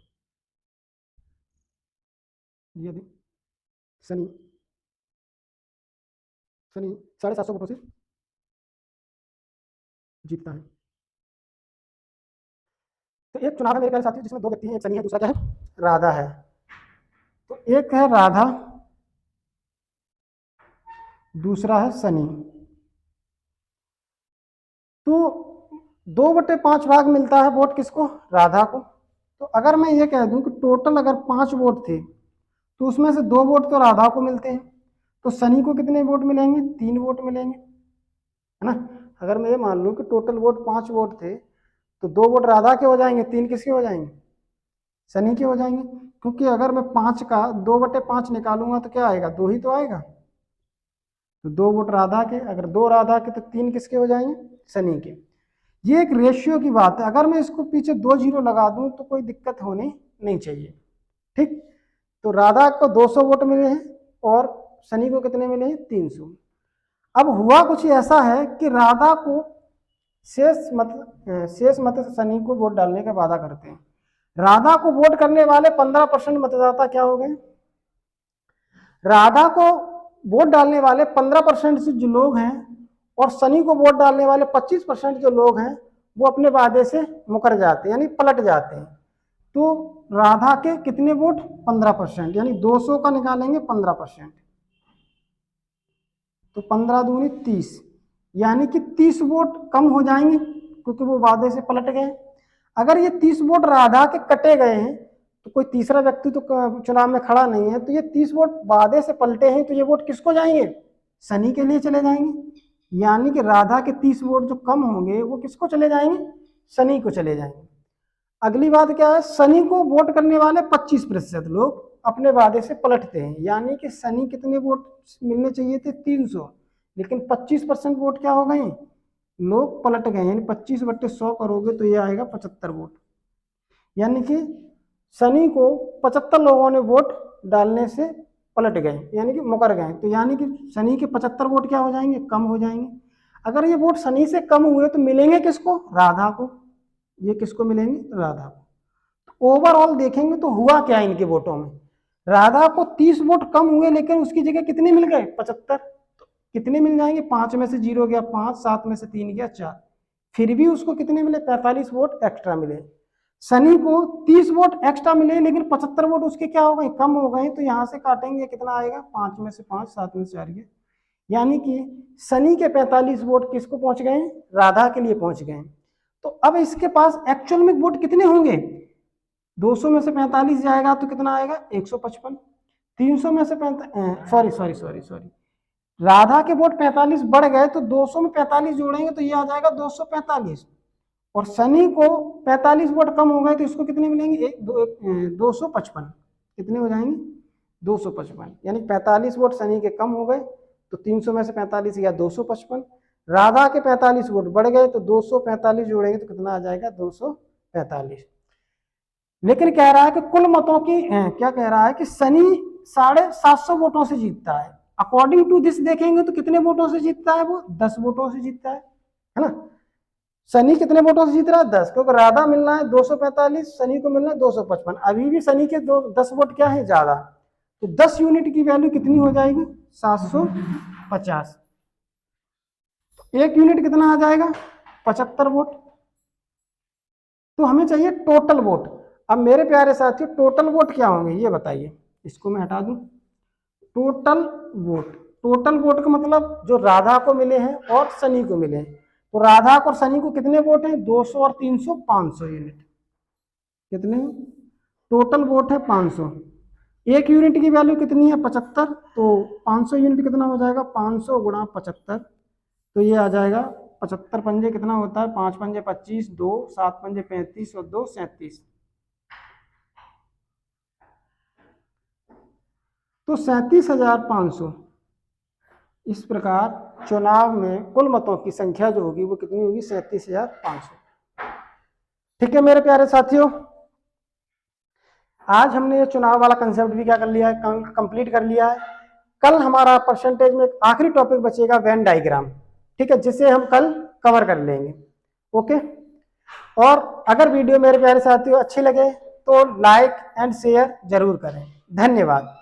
S2: यदि सनी 750 वोटों से जीतता है। तो एक चुनाव है मेरे प्यारे साथियों जिसमें दो व्यक्ति हैं, एक सनी है दूसरा क्या है, राधा है। तो एक है राधा, दूसरा है सनी। तो 2/5 भाग मिलता है वोट किसको, राधा को। तो अगर मैं ये कह दूं कि टोटल अगर 5 वोट थे तो उसमें से 2 वोट तो राधा को मिलते हैं, तो सनी को कितने वोट मिलेंगे, 3 वोट मिलेंगे, है ना। अगर मैं ये मान लूं कि टोटल वोट 5 वोट थे तो 2 वोट राधा के हो जाएंगे, 3 किसके हो जाएंगे, सनी के हो जाएंगे। क्योंकि अगर मैं 5 का 2/5 निकालूंगा तो क्या आएगा, 2 ही तो आएगा। तो 2 वोट राधा के, अगर 2 राधा के तो 3 किसके हो जाएंगे, सनी के। ये एक रेशियो की बात है। अगर मैं इसको पीछे 2 जीरो लगा दूं तो कोई दिक्कत होनी नहीं चाहिए, ठीक। तो राधा को 200 वोट मिले हैं और सनी को कितने मिले हैं, 300। अब हुआ कुछ ऐसा है कि राधा को शेष मत से सनी को वोट डालने का वादा करते हैं। राधा को वोट करने वाले 15% मतदाता क्या हो गए, राधा को वोट डालने वाले 15% से जो लोग हैं और सनी को वोट डालने वाले 25% जो लोग हैं वो अपने वादे से मुकर जाते हैं, यानी पलट जाते हैं। तो राधा के कितने वोट, 15%, यानी 200 का निकालेंगे 15%, तो 15 दूनी 30, यानी कि 30 वोट कम हो जाएंगे क्योंकि वो वादे से पलट गए। अगर ये 30 वोट राधा के कटे गए हैं तो कोई तीसरा व्यक्ति तो चुनाव में खड़ा नहीं है, तो ये 30 वोट वादे से पलटे हैं, तो ये वोट किसको जाएंगे, सनी के लिए चले जाएंगे। यानी कि राधा के 30 वोट जो कम होंगे वो किसको चले जाएंगे, सनी को चले जाएंगे। अगली बात क्या है, सनी को वोट करने वाले 25% लोग अपने वादे से पलटते हैं, यानी कि सनी कितने वोट मिलने चाहिए थे, 300, लेकिन 25% वोट क्या हो गए, लोग पलट गए, यानी 25/100 करोगे तो ये आएगा 75 वोट। यानी कि सनी को 75 लोगों ने वोट डालने से पलट गए, यानी कि मुकर गए। तो यानी कि सनी के 75 वोट क्या हो जाएंगे, कम हो जाएंगे। अगर ये वोट सनी से कम हुए तो मिलेंगे किसको, राधा को। ये किसको मिलेंगे, राधा को। तो ओवरऑल देखेंगे तो हुआ क्या इनके वोटों में, राधा को 30 वोट कम हुए लेकिन उसकी जगह कितने मिल गए, 75। तो कितने मिल जाएंगे, 5 में से 0 गया 5, 7 में से 3 गया 4, फिर भी उसको कितने मिले, 45 वोट एक्स्ट्रा मिले। सनी को 30 वोट एक्स्ट्रा मिले लेकिन 75 वोट उसके क्या हो गए, कम हो गए। तो यहां से काटेंगे कितना आएगा, 5 में से 5, 7 में से 4 गया, यानी कि सनी के 45 वोट किसको पहुंच गए, राधा के लिए पहुंच गए। तो अब इसके पास एक्चुअल में वोट कितने होंगे, 200 में से 45 जाएगा तो कितना आएगा, 155। 300 में से सॉरी राधा के वोट 45 बढ़ गए तो 200 में 45 जोड़ेंगे तो ये आ जाएगा 245, और सनी को 45 वोट कम हो गए तो इसको कितने मिलेंगे, 255, कितने हो जाएंगे, 255। यानी 45 वोट सनी के कम हो गए तो 300 में से 45 या 255, राधा के 45 वोट बढ़ गए तो 245 जोड़ेंगे तो कितना आ जाएगा, 245। लेकिन कह रहा है कि कुल मतों की क्या कह रहा है कि सनी 750 वोटों से जीतता है। अकॉर्डिंग टू दिस देखेंगे तो कितने वोटों से जीतता है, वो 10 वोटों से जीतता है ना। सनी कितने वोटों से जीत रहा है, 10, क्योंकि राधा मिलना है 245, सनी को मिलना है 255। अभी भी सनी के 10 वोट क्या है ज्यादा, तो 10 यूनिट की वैल्यू कितनी हो जाएगी, 750। तो 1 यूनिट कितना आ जाएगा, 75 वोट। तो हमें चाहिए टोटल वोट। अब मेरे प्यारे साथियों टोटल वोट क्या होंगे ये बताइए, इसको मैं हटा दूं। टोटल वोट का मतलब जो राधा को मिले हैं और सनी को मिले हैं। तो राधा और सनी को कितने वोट हैं, 200 और 300, 500 यूनिट। कितने, टोटल वोट है 500। 1 यूनिट की वैल्यू कितनी है, 75, तो 500 यूनिट कितना हो जाएगा, 500 गुणा 75, तो ये आ जाएगा 75 पंजे कितना होता है, 5 पंजे 25, 2 7 पंजे 35 और 2 37। तो 37,500। इस प्रकार चुनाव में कुल मतों की संख्या जो होगी वो कितनी होगी, 37,500। ठीक है मेरे प्यारे साथियों, आज हमने ये चुनाव वाला कंसेप्ट भी क्या कर लिया है, कंप्लीट कर लिया है। कल हमारा परसेंटेज में एक आखिरी टॉपिक बचेगा वेन डायग्राम, ठीक है, जिसे हम कल कवर कर लेंगे। ओके, और अगर वीडियो मेरे प्यारे साथियों अच्छी लगे तो लाइक एंड शेयर जरूर करें। धन्यवाद।